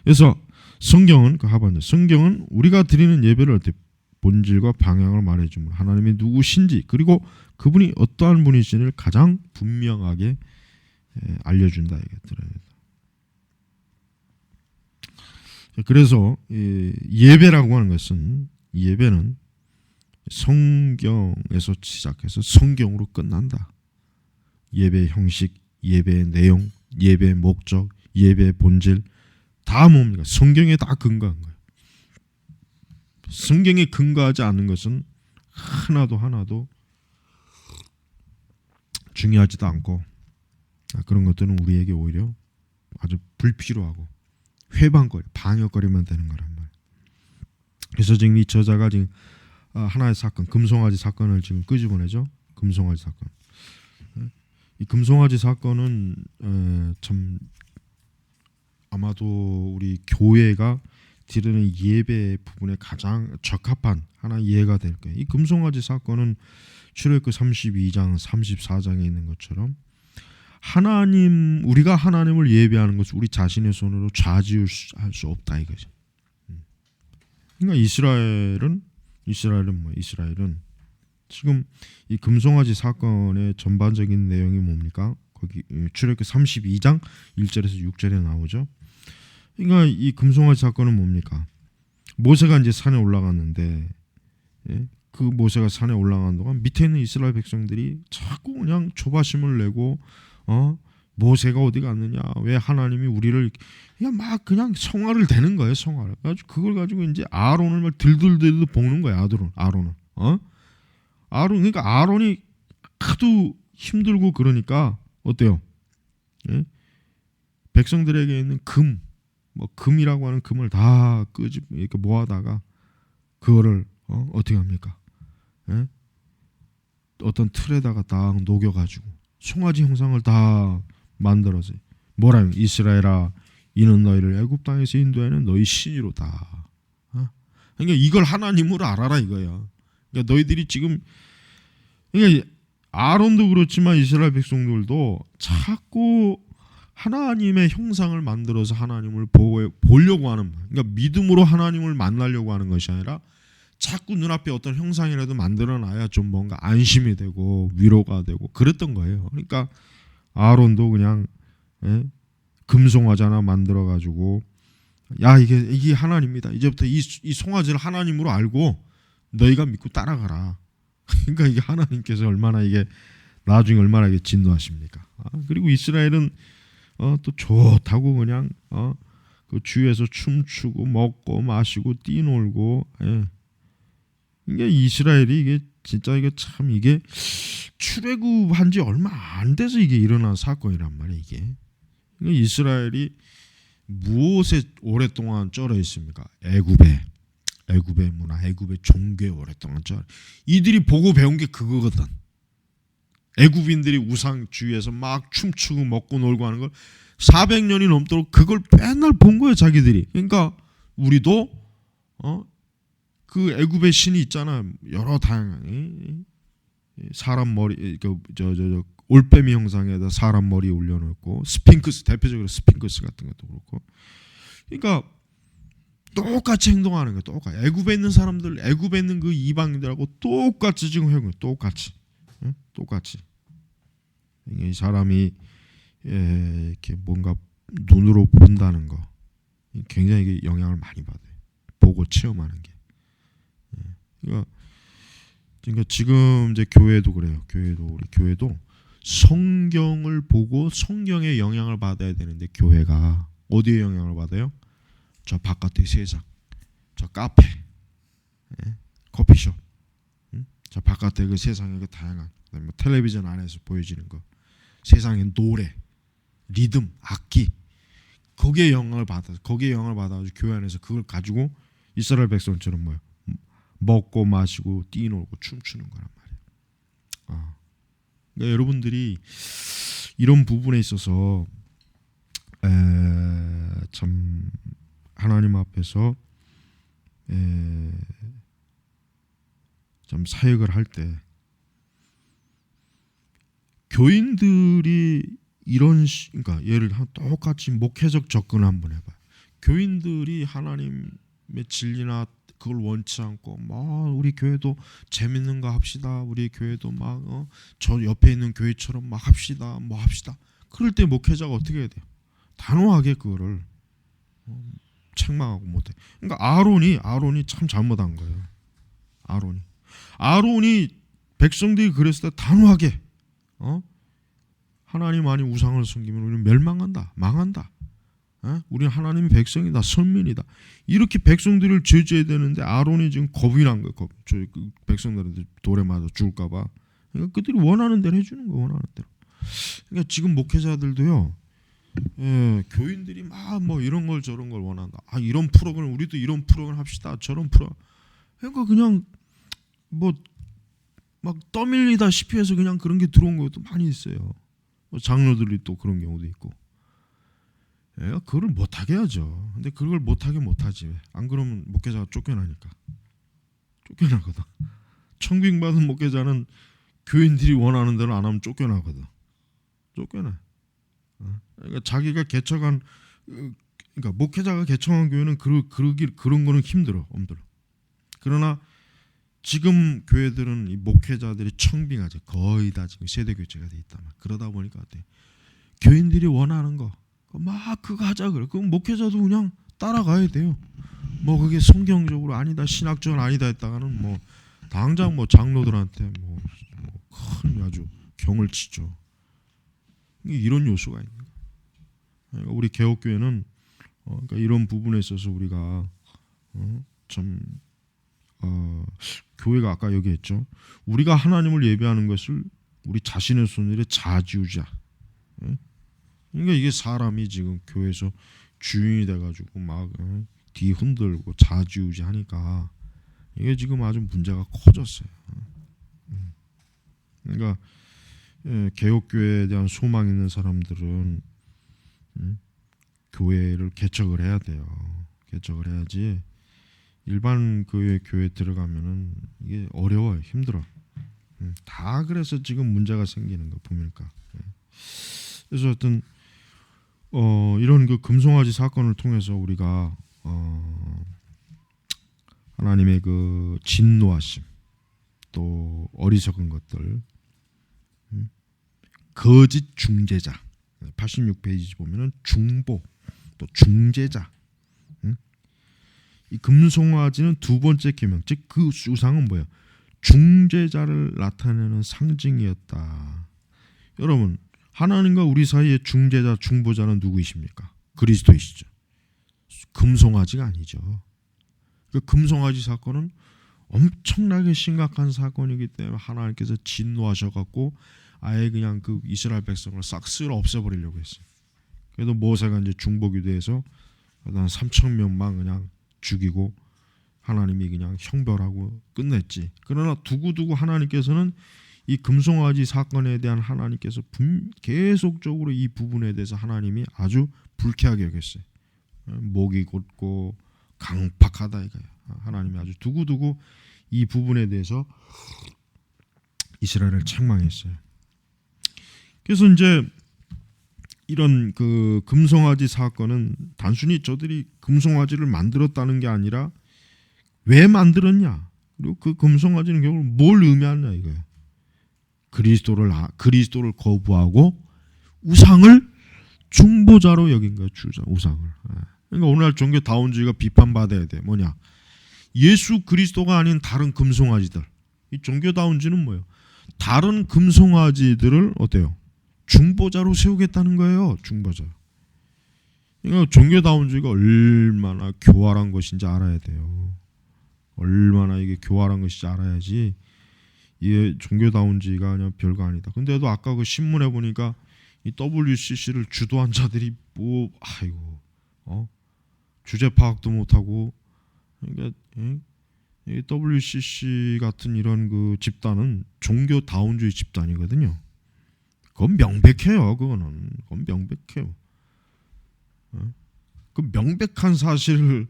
그래서 성경은 그 하반절, 성경은 우리가 드리는 예배를 어떻게 본질과 방향을 말해주면 하나님이 누구신지 그리고 그분이 어떠한 분이신지를 가장 분명하게 알려준다 이게 드러낸다. 그래서 예배라고 하는 것은 예배는 성경에서 시작해서 성경으로 끝난다. 예배의 형식, 예배의 내용, 예배의 목적, 예배의 본질 다 뭡니까? 성경에 다 근거한 거예요. 성경에 근거하지 않는 것은 하나도 중요하지도 않고 그런 것들은 우리에게 오히려 아주 불필요하고 회방거리, 방역거리만 되는 거란 말이에요. 그래서 지금 이 저자가 지금 하나의 사건, 금송아지 사건을 지금 끄집어내죠. 금송아지 사건. 이 금송아지 사건은 참 아마도 우리 교회가 드리는 예배 부분에 가장 적합한 하나의 예가 될 거예요. 이 금송아지 사건은 출애굽기 32장, 34장에 있는 것처럼 우리가 하나님을 예배하는 것을 우리 자신의 손으로 좌지우지할 수 없다 이거죠. 그러니까 이스라엘은 이스라엘은 지금 이 금송아지 사건의 전반적인 내용이 뭡니까? 거기 출애굽기 32장 1절에서 6절에 나오죠. 그러니까 이 금송아지 사건은 뭡니까? 모세가 이제 산에 올라갔는데, 예? 그 모세가 산에 올라가는 동안 밑에 있는 이스라엘 백성들이 자꾸 그냥 조바심을 내고, 모세가 어디 갔느냐? 왜 하나님이 우리를 그냥 성화를 대는 거예요, 성화를. 아주 그걸 가지고 이제 아론을 막 들들들 볶는 거야, 아론을. 그러니까 아론이 하도 힘들고 그러니까 어때요? 예? 백성들에게 있는 금이라고 하는 금을 다 이렇게 모아다가 그거를 어떻게 합니까? 예? 어떤 틀에다가 딱 녹여가지고 송아지 형상을 다 만들어서 뭐라요? 이스라엘아, 이는 너희를 애굽 땅에서 인도하는 너희 신이로다. 그러니까 이걸 하나님으로 알아라 이거야. 그러니까 너희들이 지금, 그러니까 아론도 그렇지만 이스라엘 백성들도 자꾸 하나님의 형상을 만들어서 하나님을 보려고 하는, 그러니까 믿음으로 하나님을 만나려고 하는 것이 아니라 자꾸 눈앞에 어떤 형상이라도 만들어놔야 좀 뭔가 안심이 되고 위로가 되고 그랬던 거예요. 그러니까 아론도 그냥 금송아지 하나 만들어가지고, 야, 이게 하나님이다. 이제부터 이 송아지를 하나님으로 알고 너희가 믿고 따라가라. 그러니까 이게 하나님께서 얼마나 이게 나중에 얼마나 이게 진노하십니까? 그리고 이스라엘은 또 좋다고 그냥 그 주위에서 춤추고 먹고 마시고 뛰놀고, 이게 이스라엘이 이게 진짜 이게 참 이게 출애굽한 지 얼마 안 돼서 이게 일어난 사건이란 말이에요. 이게 그러니까 이스라엘이 무엇에 오랫동안 쩔어 있습니까? 애굽의 문화, 애굽의 종교에 오랫동안 쩔어. 이들이 보고 배운 게 그거거든. 애굽인들이 우상 주위에서 막 춤추고 먹고 놀고 하는 걸 400년이 넘도록 그걸 맨날 본 거예요, 자기들이. 그러니까 우리도 그 애굽의 신이 있잖아. 여러 다양한 사람 머리, 올빼미 형상에다 사람 머리 올려놓고, 스핑크스, 대표적으로 스핑크스 같은 것도 그렇고. 그러니까 똑같이 행동하는 거예요. 똑같이. 애굽에 있는 사람들, 애굽에 있는 그 이방인들하고 똑같이 지금 해요. 똑같이. 이 사람이 이렇게 뭔가 눈으로 본다는 거 굉장히 영향을 많이 받아요. 보고 체험하는 게. 그러니까 지금 이제 교회도 그래요. 우리 교회도 성경을 보고 성경의 영향을 받아야 되는데, 교회가 어디에 영향을 받아요? 저 바깥의 세상, 저 카페, 커피숍, 저 바깥의 그 세상의 그 다양한, 뭐 텔레비전 안에서 보여지는 거, 세상의 노래, 리듬, 악기, 거기에 영향을 받아서 교회 안에서 그걸 가지고 이스라엘 백성처럼 뭐요? 먹고 마시고 뛰놀고 춤추는 거란 말이에요. 그러니까 여러분들이 이런 부분에 있어서 참 하나님 앞에서 참 사역을 할 때 교인들이 그러니까 예를 들어 똑같이 목회적 접근을 한번 해봐요. 교인들이 하나님의 진리나 그걸 원치 않고 우리 교회도 재밌는 거 합시다. 우리 교회도 저 옆에 있는 교회처럼 막 합시다. 그럴 때 목회자가 어떻게 해야 돼요? 단호하게 그거를 책망하고 못해. 그러니까 아론이 참 잘못한 거예요. 아론이 백성들이 그랬을 때 단호하게 하나님 아닌 우상을 섬기면 우리는 멸망한다, 망한다. 우리는 하나님의 백성이다, 선민이다. 이렇게 백성들을 제지해야 되는데 아론이 지금 겁이 난 거예요. 백성들한테 돌에 맞아 죽을까봐. 그러니까 그들이 원하는 대로 해주는 거예요. 원하는 대로. 그러니까 지금 목회자들도요. 교인들이 막 이런 걸 저런 걸 원한다. 이런 프로그램, 우리도 이런 프로그램 합시다. 저런 프로그램. 그러니까 그냥 막 떠밀리다시피 해서 그냥 그런 게 들어온 것도 많이 있어요. 장로들이 또 그런 경우도 있고. 그걸 못하게 하죠. 근데 그걸 못하지. 안 그러면 목회자가 쫓겨나거든. 청빙받은 목회자는 교인들이 원하는 대로 안 하면 쫓겨나. 그러니까 자기가 개척한, 그러니까 목회자가 개척한 교회는 그런 거는 힘들어. 그러나 지금 교회들은 이 목회자들이 청빙하죠. 거의 다 지금 세대 교체가 돼 있다. 그러다 보니까 어때? 교인들이 원하는 거 막 그거 하자 그래. 그럼 목회자도 그냥 따라가야 돼요. 뭐 그게 성경적으로 아니다, 신학적으로 아니다 했다가는 뭐 당장 뭐 장로들한테 뭐 큰 아주 경을 치죠. 이런 요소가 있는 거예요. 그러니까 우리 개혁교회는 그러니까 이런 부분에 있어서 우리가 참 교회가 아까 얘기했죠. 우리가 하나님을 예배하는 것을 우리 자신의 손으로 자지우자. 그러니까 이게 사람이 지금 교회에서 주인이 돼가지고 막 뒤 흔들고 자지우지 하니까 이게 지금 아주 문제가 커졌어요. 그러니까 개혁교회에 대한 소망 있는 사람들은 교회를 개척을 해야 돼요. 개척을 해야지 일반 교회 들어가면은 이게 어려워요. 힘들어. 다 그래서 지금 문제가 생기는 거 보니까. 그래서 어떤 이런 그 금송아지 사건을 통해서 우리가 하나님의 그 진노하심, 또 어리석은 것들, 거짓 중재자, 86페이지 보면은 중보, 또 중재자. 이 금송아지는 두 번째 계명, 즉 그 우상은 뭐예요? 중재자를 나타내는 상징이었다. 여러분, 하나님과 우리 사이의 중재자, 중보자는 누구이십니까? 그리스도이시죠. 금송아지가 아니죠. 그 금송아지 사건은 엄청나게 심각한 사건이기 때문에 하나님께서 진노하셔갖고 아예 그냥 그 이스라엘 백성을 싹 쓸어 없애버리려고 했어요. 그래도 모세가 이제 중보기도해서 한 3천 명만 그냥 죽이고 하나님이 그냥 형벌하고 끝냈지. 그러나 두고두고 하나님께서는 이 금송아지 사건에 대한 하나님께서 계속적으로 이 부분에 대해서 하나님이 아주 불쾌하게 여겼어요. 목이 곧고 강팍하다 이거예요. 하나님이 아주 두고두고 이 부분에 대해서 이스라엘을 책망했어요. 그래서 이제 이런 그 금송아지 사건은 단순히 저들이 금송아지를 만들었다는 게 아니라 왜 만들었냐, 그리고 그 금송아지는 결국 뭘 의미하냐 이거예요. 그리스도를 거부하고 우상을 중보자로 여긴 거예요. 우상을. 그러니까 오늘날 종교다운주의가 비판받아야 돼. 뭐냐? 예수 그리스도가 아닌 다른 금송아지들. 이 종교다운주의는 뭐예요? 다른 금송아지들을 어때요? 중보자로 세우겠다는 거예요. 중보자. 그러니까 종교다운주의가 얼마나 교활한 것인지 알아야 돼요. 얼마나 이게 교활한 것인지 알아야지 이게 종교다운주의가 그냥 별거 아니다. 근데도 아까 그 신문에 보니까 이 WCC를 주도한 자들이 뭐 아이고 주제 파악도 못하고, 그러니까 이 WCC 같은 이런 그 집단은 종교다운주의 집단이거든요. 그건 명백해요. 그건 명백해요. 그 명백한 사실을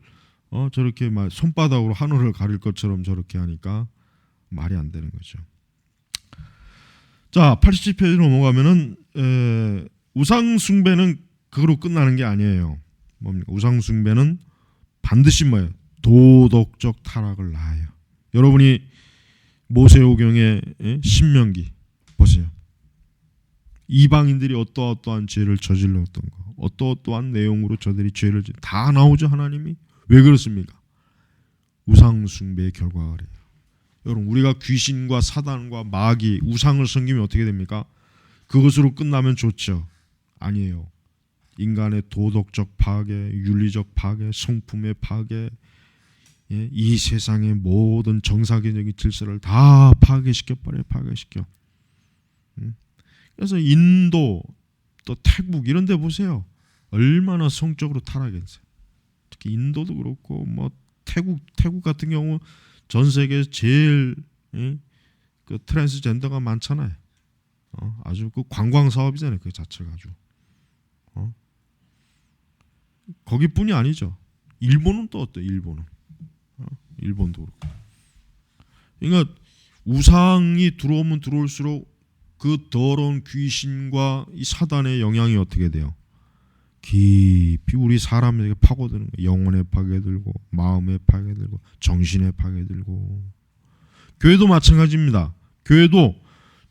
저렇게 막 손바닥으로 하늘을 가릴 것처럼 저렇게 하니까 말이 안 되는 거죠. 자, 87페이지 넘어가면은 우상 숭배는 그거로 끝나는 게 아니에요. 뭡니까? 우상 숭배는 반드시 뭐예요? 도덕적 타락을 낳아요. 여러분이 모세오경의 신명기 보세요. 이방인들이 어떠한 죄를 저질렀던 거, 어떠한 내용으로 저들이 죄를 다 나오죠. 하나님이 왜 그렇습니까? 우상 숭배의 결과가 그래요. 여러분, 우리가 귀신과 사단과 마귀, 우상을 섬기면 어떻게 됩니까? 그것으로 끝나면 좋죠. 아니에요. 인간의 도덕적 파괴, 윤리적 파괴, 성품의 파괴, 이 세상의 모든 정상적인 질서를 다 파괴시켜버려요. 파괴시켜. 그래서 인도 또 태국 이런 데 보세요. 얼마나 성적으로 타락했어요. 특히 인도도 그렇고 뭐 태국 같은 경우 전 세계에서 제일 그 트랜스젠더가 많잖아요. 아주 그 관광 사업이잖아요. 그 자체가 아주. 거기뿐이 아니죠. 일본은 또 어때? 일본도 그렇고. 그러니까 우상이 들어오면 들어올수록 그 더러운 귀신과 이 사단의 영향이 어떻게 돼요? 깊이 우리 사람에게 파고드는 거예요. 영혼에 파괴들고, 마음에 파괴들고, 정신에 파괴들고. 교회도 마찬가지입니다. 교회도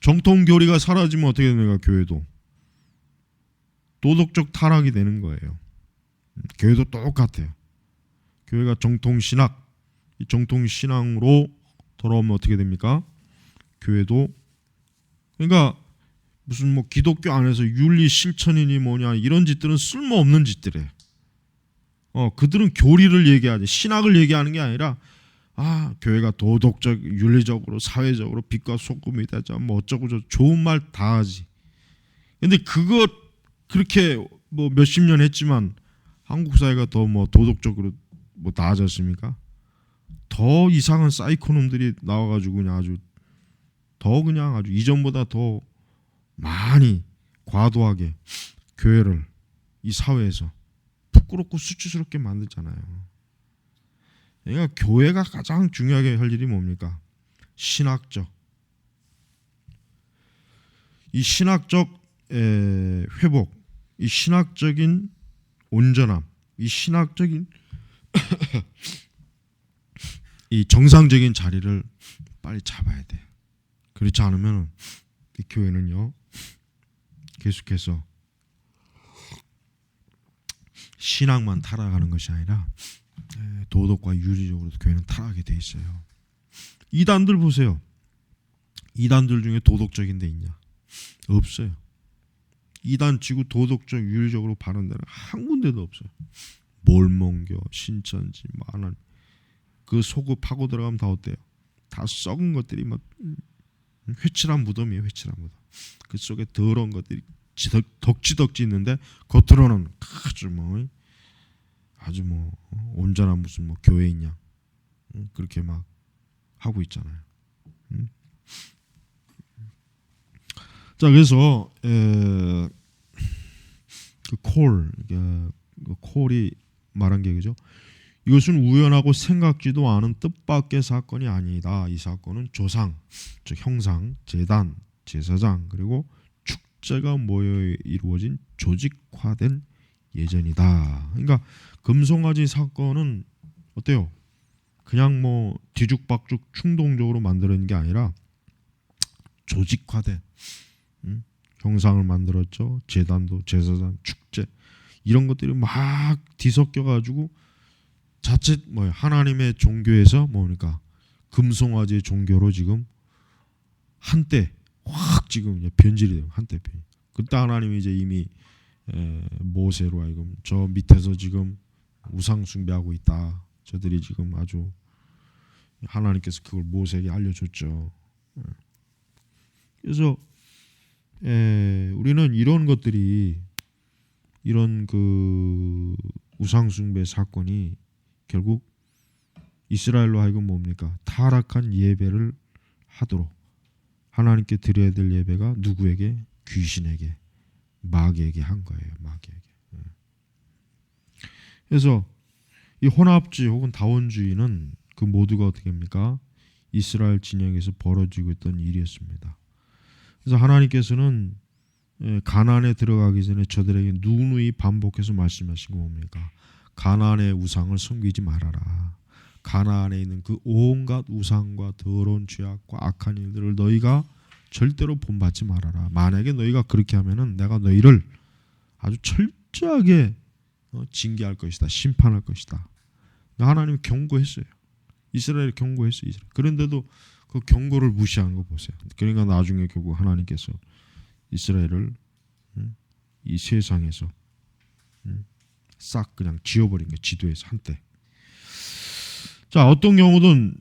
정통 교리가 사라지면 어떻게 됩니까? 교회도 도덕적 타락이 되는 거예요. 교회도 똑같아요. 교회가 정통 신학, 정통 신앙으로 돌아오면 어떻게 됩니까? 교회도 그러니까 무슨 뭐 기독교 안에서 윤리 실천이니 뭐냐 이런 짓들은 쓸모없는 짓들이에요. 그들은 교리를 얘기하지 신학을 얘기하는 게 아니라 교회가 도덕적, 윤리적으로, 사회적으로 빛과 소금이 되자 뭐 어쩌고 저 좋은 말 다 하지. 근데 그것 그렇게 뭐 몇십 년 했지만 한국 사회가 더 뭐 도덕적으로 뭐 나아졌습니까? 더 이상한 사이코놈들이 나와가지고 그냥 아주 이전보다 더 많이 과도하게 교회를 이 사회에서 부끄럽고 수치스럽게 만들잖아요. 그러니까 교회가 가장 중요하게 할 일이 뭡니까? 신학적. 이 신학적 회복, 이 신학적인 온전함, 이 신학적인 이 정상적인 자리를 빨리 잡아야 돼요. 그렇지 않으면 이 교회는요 계속해서 신앙만 타락하는 것이 아니라 도덕과 윤리적으로도 교회는 타락하게 돼 있어요. 이단들 보세요. 이단들 중에 도덕적인 데 있냐? 없어요. 이단 치고 도덕적 윤리적으로 바른 데는 한 군데도 없어요. 몰몬교, 신천지, 하나님 그 속을 파고 들어가면 다 어때요? 다 썩은 것들이 막 회칠한 무덤이에요. 회칠한 무덤. 그 속에 더러운 것들이 덕지덕지 있는데 겉으로는 아주 뭐 온전한 무슨 뭐 교회인 양 그렇게 막 하고 있잖아요. 자 그래서 그 콜이 말한 게 그죠? 이것은 우연하고 생각지도 않은 뜻밖의 사건이 아니다. 이 사건은 조상, 즉 형상, 제단, 제사장 그리고 축제가 모여 이루어진 조직화된 예전이다. 그러니까 금송아지 사건은 어때요? 그냥 뭐 뒤죽박죽 충동적으로 만드는 게 아니라 조직화된 형상을 만들었죠. 제단도 제사장, 축제 이런 것들이 막 뒤섞여 가지고 자칫 하나님의 종교에서 뭡니까? 금송아지의 종교로 지금 한때 확 지금 변질이 돼요. 한때 변. 그때 하나님이 이제 이미 모세로 하여금 저 밑에서 지금 우상 숭배하고 있다. 저들이 지금 아주 하나님께서 그걸 모세에게 알려줬죠. 그래서 우리는 이런 것들이 이런 그 우상 숭배 사건이 결국 이스라엘로 하여금 뭡니까? 타락한 예배를 하도록 하나님께 드려야 될 예배가 누구에게? 귀신에게, 마귀에게 한 거예요. 마귀에게. 그래서 이 혼합주의 혹은 다원주의는 그 모두가 어떻게 합니까? 이스라엘 진영에서 벌어지고 있던 일이었습니다. 그래서 하나님께서는 가나안에 들어가기 전에 저들에게 누누이 반복해서 말씀하신 거 뭡니까? 가나안의 우상을 섬기지 말아라. 가나안에 있는 그 온갖 우상과 더러운 죄악과 악한 일들을 너희가 절대로 본받지 말아라. 만약에 너희가 그렇게 하면은 내가 너희를 아주 철저하게 징계할 것이다. 심판할 것이다. 하나님이 경고했어요. 이스라엘이 경고했어요. 그런데도 그 경고를 무시한 거 보세요. 그러니까 나중에 결국 하나님께서 이스라엘을 이 세상에서 싹 그냥 지워버린 거예요. 지도에서 한때. 자 어떤 경우든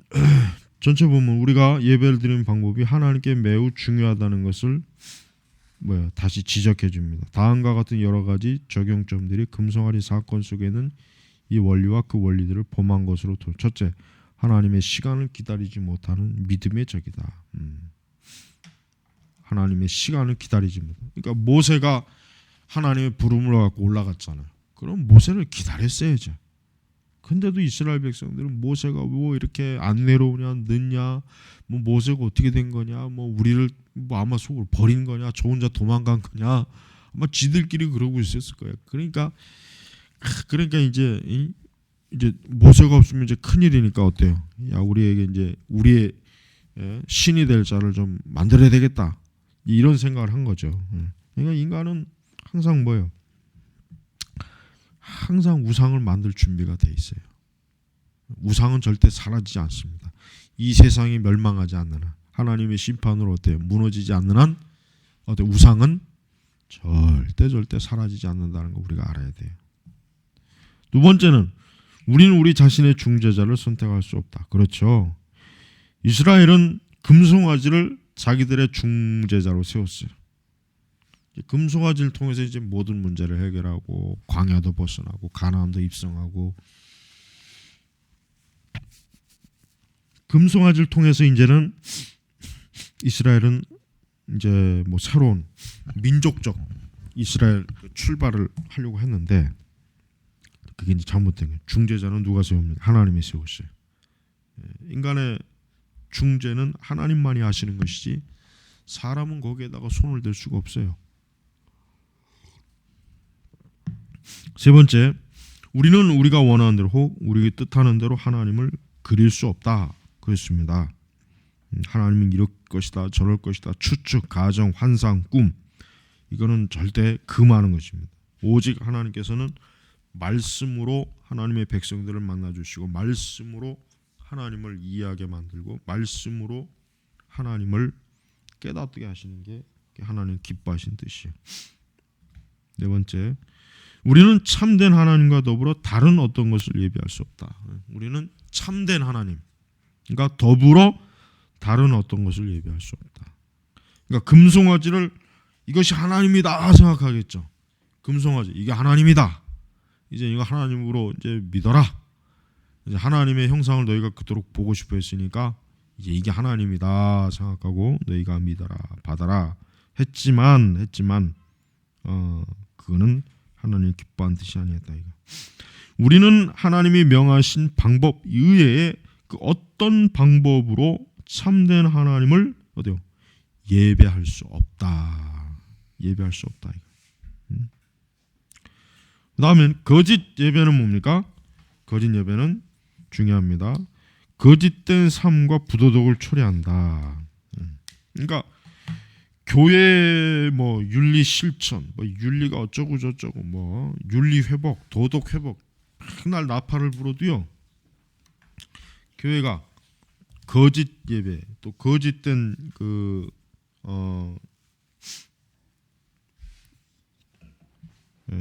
전체 보면 우리가 예배를 드리는 방법이 하나님께 매우 중요하다는 것을 다시 지적해 줍니다. 다음과 같은 여러 가지 적용점들이 금송아지 사건 속에는 이 원리와 그 원리들을 범한 것으로 첫째, 하나님의 시간을 기다리지 못하는 믿음의 적이다. 하나님의 시간을 기다리지 못. 그러니까 모세가 하나님의 부름을 갖고 올라갔잖아요. 그럼 모세를 기다렸어야죠. 근데도 이스라엘 백성들은 모세가 뭐 이렇게 안 내려오냐, 늦냐, 뭐 모세가 어떻게 된 거냐, 뭐 우리를 뭐 아마 속으로 버린 거냐, 저 혼자 도망간 거냐, 아마 지들끼리 그러고 있었을 거예요. 그러니까 이제 모세가 없으면 이제 큰 일이니까 어때요? 야 우리에게 이제 우리의 신이 될 자를 좀 만들어야 되겠다, 이런 생각을 한 거죠. 그러니까 인간은 항상 뭐예요? 항상 우상을 만들 준비가 돼 있어요. 우상은 절대 사라지지 않습니다. 이 세상이 멸망하지 않는 한, 하나님의 심판으로 어때요? 무너지지 않는 한 어때요? 우상은 절대 사라지지 않는다는 거 우리가 알아야 돼요. 두 번째는 우리는 우리 자신의 중재자를 선택할 수 없다. 그렇죠. 이스라엘은 금송아지를 자기들의 중재자로 세웠어요. 금송아지를 통해서 이제 모든 문제를 해결하고 광야도 벗어나고 가나안도 입성하고, 금송아지를 통해서 이제는 이스라엘은 이제 뭐 새로운 민족적 이스라엘 출발을 하려고 했는데, 그게 이제 잘못된 거예요. 중재자는 누가 세웁니까? 하나님이 세웠어요. 인간의 중재는 하나님만이 하시는 것이지 사람은 거기에다가 손을 댈 수가 없어요. 세 번째, 우리는 우리가 원하는 대로 혹 우리 뜻하는 대로 하나님을 그릴 수 없다 그랬습니다. 하나님은 이럴 것이다 저럴 것이다, 추측, 가정, 환상, 꿈, 이거는 절대 금하는 것입니다. 오직 하나님께서는 말씀으로 하나님의 백성들을 만나주시고, 말씀으로 하나님을 이해하게 만들고, 말씀으로 하나님을 깨닫게 하시는 게 하나님 기뻐하신 뜻이에요. 네 번째, 우리는 참된 하나님과 더불어 다른 어떤 것을 예비할 수 없다. 우리는 참된 하나님, 그러니까 더불어 다른 어떤 것을 예비할 수 없다. 그러니까 금송아지를 이것이 하나님이다 생각하겠죠. 금송아지 이게 하나님이다, 이제 이거 하나님으로 이제 믿어라, 이제 하나님의 형상을 너희가 그토록 보고 싶어 했으니까 이제 이게 하나님이다 생각하고 너희가 믿어라, 받아라 했지만 그거는 하나님 기뻐한 뜻이 아니었다. 이거. 우리는 하나님이 명하신 방법 이외에 그 어떤 방법으로 참된 하나님을 어때요? 예배할 수 없다. 예배할 수 없다. 이거. 그다음에 거짓 예배는 뭡니까? 거짓 예배는 중요합니다. 거짓된 삶과 부도덕을 초래한다. 그러니까 교회 뭐 윤리 실천, 뭐 윤리가 어쩌고 저쩌고, 뭐 윤리 회복, 도덕 회복, 맨날 나팔을 불어도요, 교회가 거짓 예배, 또 거짓된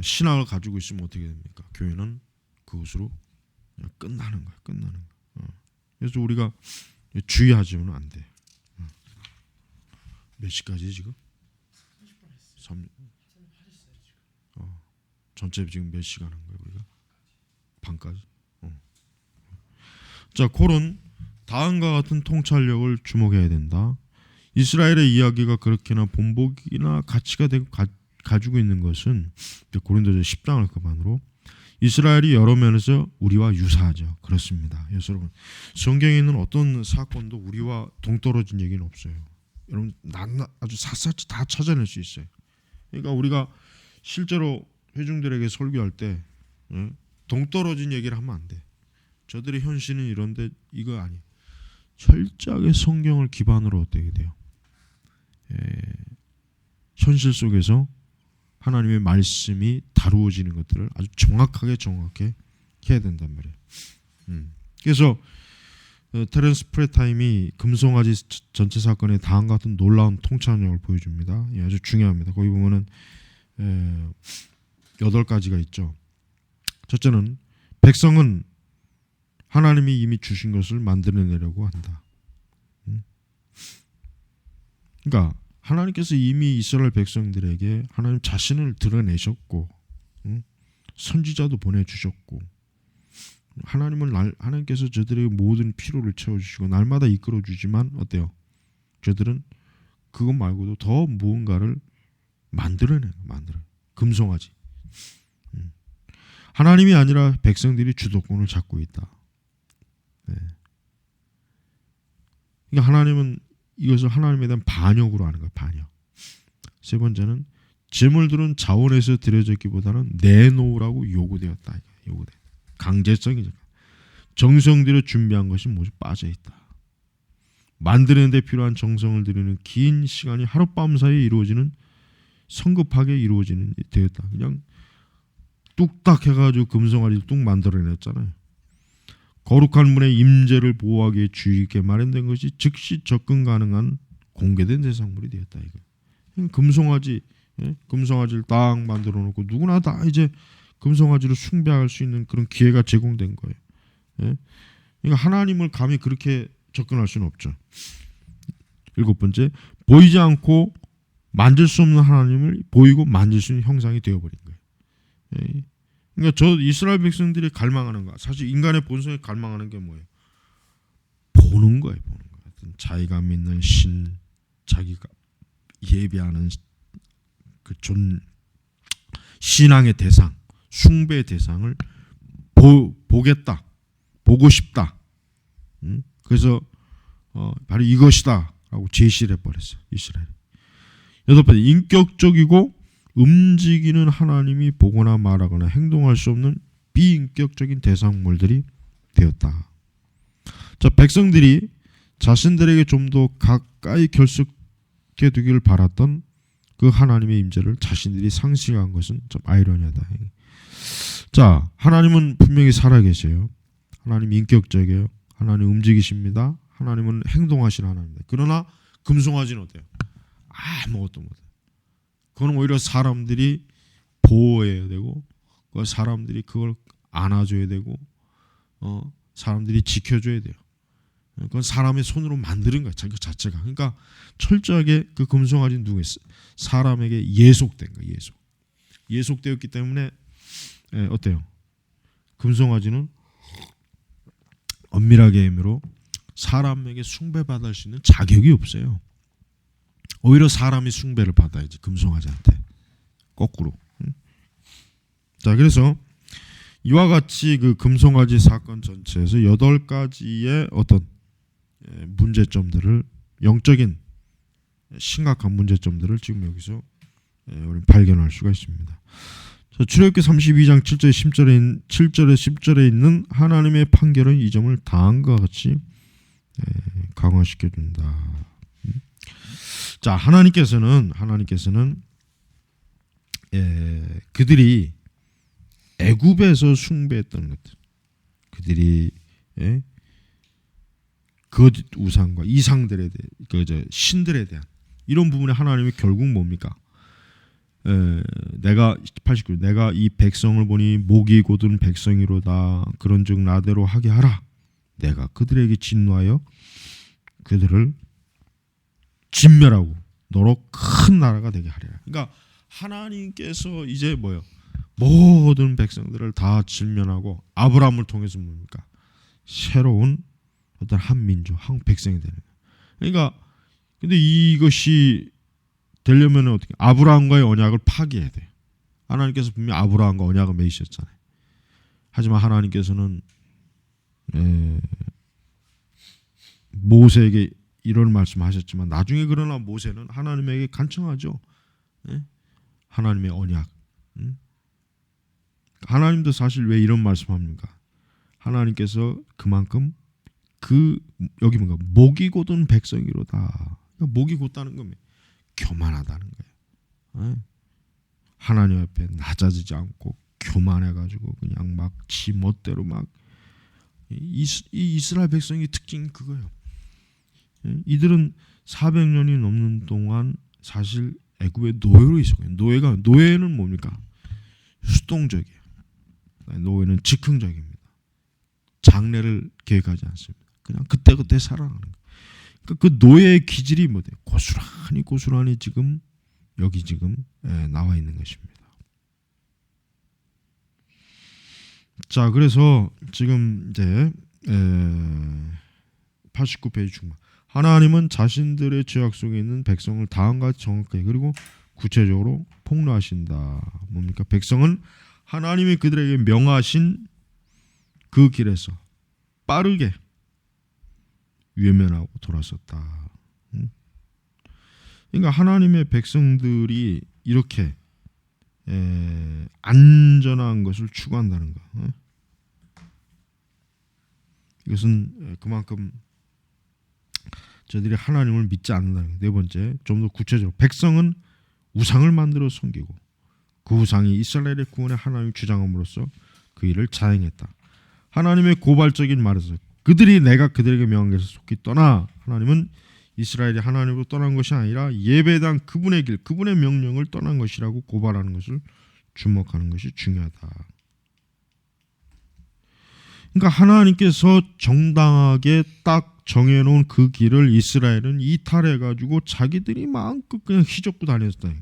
신앙을 가지고 있으면 어떻게 됩니까? 교회는 그것으로 그냥 끝나는 거야, 끝나는 거야. 그래서 우리가 주의하지는 안 돼. 몇 시까지 지금? 3. 전체 지금 몇 시간 한 거예요, 우리가? 반까지. 자, 그런 다음과 같은 통찰력을 주목해야 된다. 이스라엘의 이야기가 그렇게나 본보기나 가치가 되고 가지고 있는 것은 고린도서 10장을 기반으로 이스라엘이 여러 면에서 우리와 유사하죠. 그렇습니다. 그래서 여러분, 성경에 있는 어떤 사건도 우리와 동떨어진 얘기는 없어요. 여러분, 아주 샅샅이 다 찾아낼 수 있어요. 그러니까 우리가 실제로 회중들에게 설교할 때 동떨어진 얘기를 하면 안 돼. 저들의 현실은 이런데 이거 아니에요. 철저하게 성경을 기반으로 어떻게 돼요? 현실 속에서 하나님의 말씀이 다루어지는 것들을 아주 정확하게 해야 된단 말이에요. 그래서 테렌스 프레타임이 금송아지 전체 사건의 다음과 같은 놀라운 통찰력을 보여줍니다. 아주 중요합니다. 거기 보면은 8가지가 있죠. 첫째는 백성은 하나님이 이미 주신 것을 만들어내려고 한다. 그러니까 하나님께서 이미 이스라엘 백성들에게 하나님 자신을 드러내셨고, 선지자도 보내주셨고, 하나님께서 저들에게 모든 필요를 채워주시고 날마다 이끌어주지만 어때요? 저들은 그것 말고도 더 무언가를 만들어내요. 금송아지. 하나님이 아니라 백성들이 주도권을 잡고 있다. 네. 그러니까 하나님은 이것을 하나님에 대한 반역으로 하는 거예요. 반역. 세 번째는 제물들은 자원에서 드려졌기보다는 내놓으라고 요구되었다. 강제성이죠. 정성들여 준비한 것이 모두 빠져 있다. 만드는 데 필요한 정성을 들이는 긴 시간이 하룻밤 사이에 이루어지는 성급하게 이루어지는 되었다. 그냥 뚝딱 해가지고 금송아지를 뚝 만들어냈잖아요. 거룩한 분의 임재를 보호하기 위해 주의 있게 마련된 것이 즉시 접근 가능한 공개된 대상물이 되었다. 이거 금송아지, 금송아지를 딱 만들어 놓고 누구나 다 이제 금송아지를 숭배할 수 있는 그런 기회가 제공된 거예요. 그러니까 하나님을 감히 그렇게 접근할 수는 없죠. 7번째, 보이지 않고 만질 수 없는 하나님을 보이고 만질 수 있는 형상이 되어버린 거예요. 그러니까 저 이스라엘 백성들이 갈망하는 거, 사실 인간의 본성에 갈망하는 게 뭐예요? 보는 거예요. 보는 거. 자기가 믿는 신, 자기가 예배하는 그 신앙의 대상, 숭배의 대상을 보겠다, 보고 싶다. 그래서 바로 이것이다 라고 제시를 해버렸어요. 이스라엘. 8번째, 인격적이고 움직이는 하나님이 보거나 말하거나 행동할 수 없는 비인격적인 대상물들이 되었다. 자, 백성들이 자신들에게 좀 더 가까이 결속해 두기를 바랐던 그 하나님의 임재를 자신들이 상실한 것은 좀 아이러니하다. 자, 하나님은 분명히 살아계세요. 하나님 인격적이에요. 하나님 움직이십니다. 하나님은 행동하시는 하나님입니다. 그러나 금송아지는 어때요? 아무것도 못해요. 그건 오히려 사람들이 보호해야 되고, 사람들이 그걸 안아줘야 되고, 사람들이 지켜줘야 돼요. 그건 사람의 손으로 만드는 거예요. 자기 자체가. 그러니까 철저하게 그 금송아지는 누구였어요? 사람에게 예속된 거예요. 예속되었기 때문에 어때요? 금송아지는 엄밀하게 의미로 사람에게 숭배받을 수 있는 자격이 없어요. 오히려 사람이 숭배를 받아야지, 금송아지한테. 거꾸로. 자, 그래서 이와 같이 그 금송아지 사건 전체에서 8가지의 어떤 문제점들을, 영적인 심각한 문제점들을 지금 여기서 우리는 발견할 수가 있습니다. 자, 출애굽기 32장 7절에 10절에 있는 하나님의 판결은 이 점을 다음과 같이 강화시켜 준다. 자, 하나님께서는 그들이 애굽에서 숭배했던 것들, 그들이 거짓 우상과 이상들에 대해, 신들에 대한 이런 부분에 하나님이 결국 뭡니까? 내가 89, 내가 이 백성을 보니 목이 곧은 백성이로다. 그런즉 나대로 하게 하라. 내가 그들에게 진노하여 그들을 진멸하고 너로 큰 나라가 되게 하리라. 그러니까 하나님께서 이제 뭐요? 모든 백성들을 다 질면하고 아브라함을 통해서 뭡니까? 새로운 어떤 한 민족, 한 백성이 되는 거예요. 그러니까 근데 이것이 되려면 어떻게? 아브라함과의 언약을 파기해야 돼요. 하나님께서 분명히 아브라함과 언약을 맺으셨잖아요. 하지만 하나님께서는 모세에게 이런 말씀하셨지만 나중에 그러나 모세는 하나님에게 간청하죠. 하나님의 언약. 하나님도 사실 왜 이런 말씀합니까? 하나님께서 그만큼 여기 뭔가 목이 곧은 백성이로다. 그러니까 목이 곧다는 겁니다. 교만하다는 거예요. 하나님 앞에 낮아지지 않고 교만해가지고 그냥 막 지 멋대로 막 이 이스라엘 백성의 특징이 그거예요. 이들은 400년이 넘는 동안 사실 애굽의 노예로 있었거든요. 노예는 뭡니까? 수동적이에요. 노예는 즉흥적입니다. 장래를 계획하지 않습니다. 그냥 그때 살아가는 거예요. 그 노예의 기질이 뭐예요? 고스란히 지금 여기 나와 있는 것입니다. 자, 그래서 지금 이제 89페이지 중반. 하나님은 자신들의 죄악 속에 있는 백성을 다음과 같이 정확하게 그리고 구체적으로 폭로하신다. 뭡니까? 백성은 하나님이 그들에게 명하신 그 길에서 빠르게 외면하고 돌아섰다. 그러니까 하나님의 백성들이 이렇게 안전한 것을 추구한다는 거. 이것은 그만큼 저들이 하나님을 믿지 않는다는 거예요. 네 번째, 좀 더 구체적으로 백성은 우상을 만들어 섬기고 그 우상이 이스라엘의 구원의 하나님을 주장함으로써 그 일을 자행했다. 하나님의 고발적인 말에서 그들이 내가 그들에게 명한 것을 속히 떠나, 하나님은 이스라엘이 하나님으로 떠난 것이 아니라 예배당 그분의 길, 그분의 명령을 떠난 것이라고 고발하는 것을 주목하는 것이 중요하다. 그러니까 하나님께서 정당하게 딱 정해놓은 그 길을 이스라엘은 이탈해가지고 자기들이 마음껏 그냥 휘젓고 다녔다.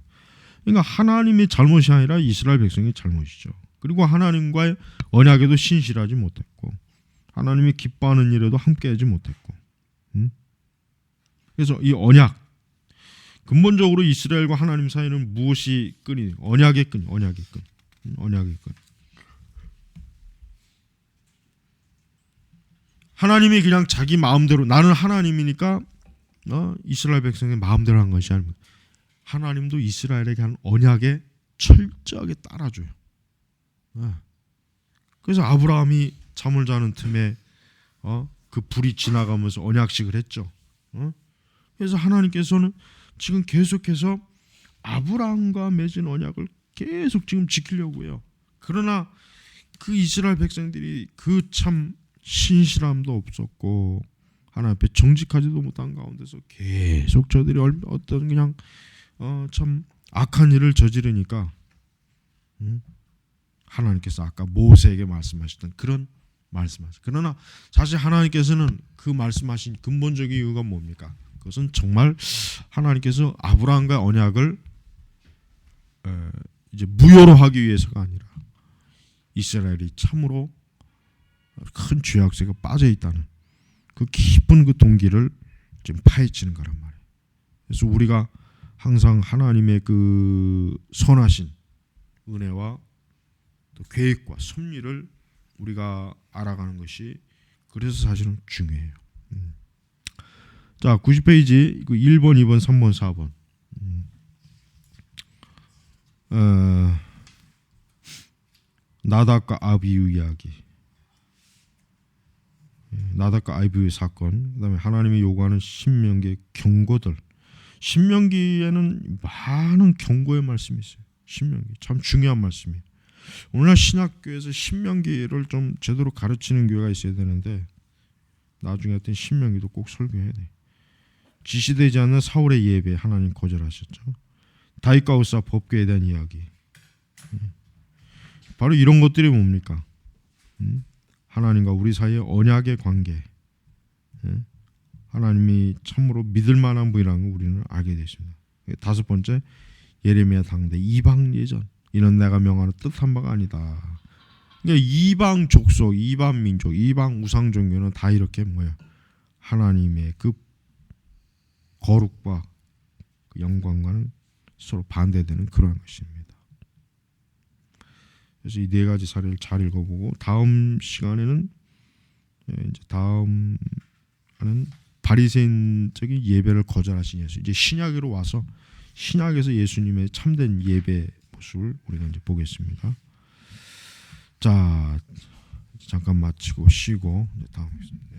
그러니까 하나님의 잘못이 아니라 이스라엘 백성의 잘못이죠. 그리고 하나님과의 언약에도 신실하지 못했고 하나님이 기뻐하는 일에도 함께하지 못했고, 그래서 이 언약, 근본적으로 이스라엘과 하나님 사이는 무엇이 끈이? 언약의 끈, 언약의 끈, 언약의 끈. 하나님이 그냥 자기 마음대로, 나는 하나님이니까 이스라엘 백성의 마음대로 한 것이 아니고 하나님도 이스라엘에게 한 언약에 철저하게 따라줘요. 그래서 아브라함이 잠을 자는 틈에 그 불이 지나가면서 언약식을 했죠. 그래서 하나님께서는 지금 계속해서 아브라함과 맺은 언약을 계속 지금 지키려고 해요. 그러나 그 이스라엘 백성들이 그 참 신실함도 없었고 하나님 앞에 정직하지도 못한 가운데서 계속 저들이 어떤 그냥 참 악한 일을 저지르니까 하나님께서 아까 모세에게 말씀하셨던 그런 말씀하셨어요. 그러나 사실 하나님께서는 그 말씀하신 근본적인 이유가 뭡니까? 그것은 정말 하나님께서 아브라함과 언약을 이제 무효로 하기 위해서가 아니라 이스라엘이 참으로 큰 죄악세가 빠져 있다는 그 깊은 그 동기를 지금 파헤치는 거란 말이에요. 그래서 우리가 항상 하나님의 그 선하신 은혜와 또 계획과 섭리를 우리가 알아가는 것이 그래서 사실은 중요해요. 자, 90페이지 1번, 2번, 3번, 4번. 나답과 아비후 이야기. 나답과 아비후의 사건. 그다음에 하나님이 요구하는 신명기의 경고들. 신명기에는 많은 경고의 말씀이 있어요. 신명기 참 중요한 말씀이에요. 오늘날 신학교에서 신명기를 좀 제대로 가르치는 교회가 있어야 되는데 나중에 하여튼 신명기도 꼭 설교해야 돼. 지시되지 않는 사울의 예배 하나님 거절하셨죠. 다윗과 우사 법궤에 대한 이야기. 바로 이런 것들이 뭡니까? 하나님과 우리 사이의 언약의 관계. 하나님이 참으로 믿을 만한 분이라는 걸 우리는 알게 되십니다. 다섯 번째, 예레미야 당대 이방 예전. 이는 내가 명하는 뜻한 바가 아니다. 그러니까 이방 족속, 이방 민족, 이방 우상 종교는 다 이렇게 뭐야? 하나님의 그 거룩과 그 영광과는 서로 반대되는 그러한 것입니다. 그래서 이 네 가지 사례를 잘 읽어보고 다음 시간에는 이제 다음은 바리새인적인 예배를 거절하신 예수. 이제 신약으로 와서 신약에서 예수님의 참된 예배 모습을 우리가 이제 보겠습니다. 자, 잠깐 마치고 쉬고 이제 다음 있습니다.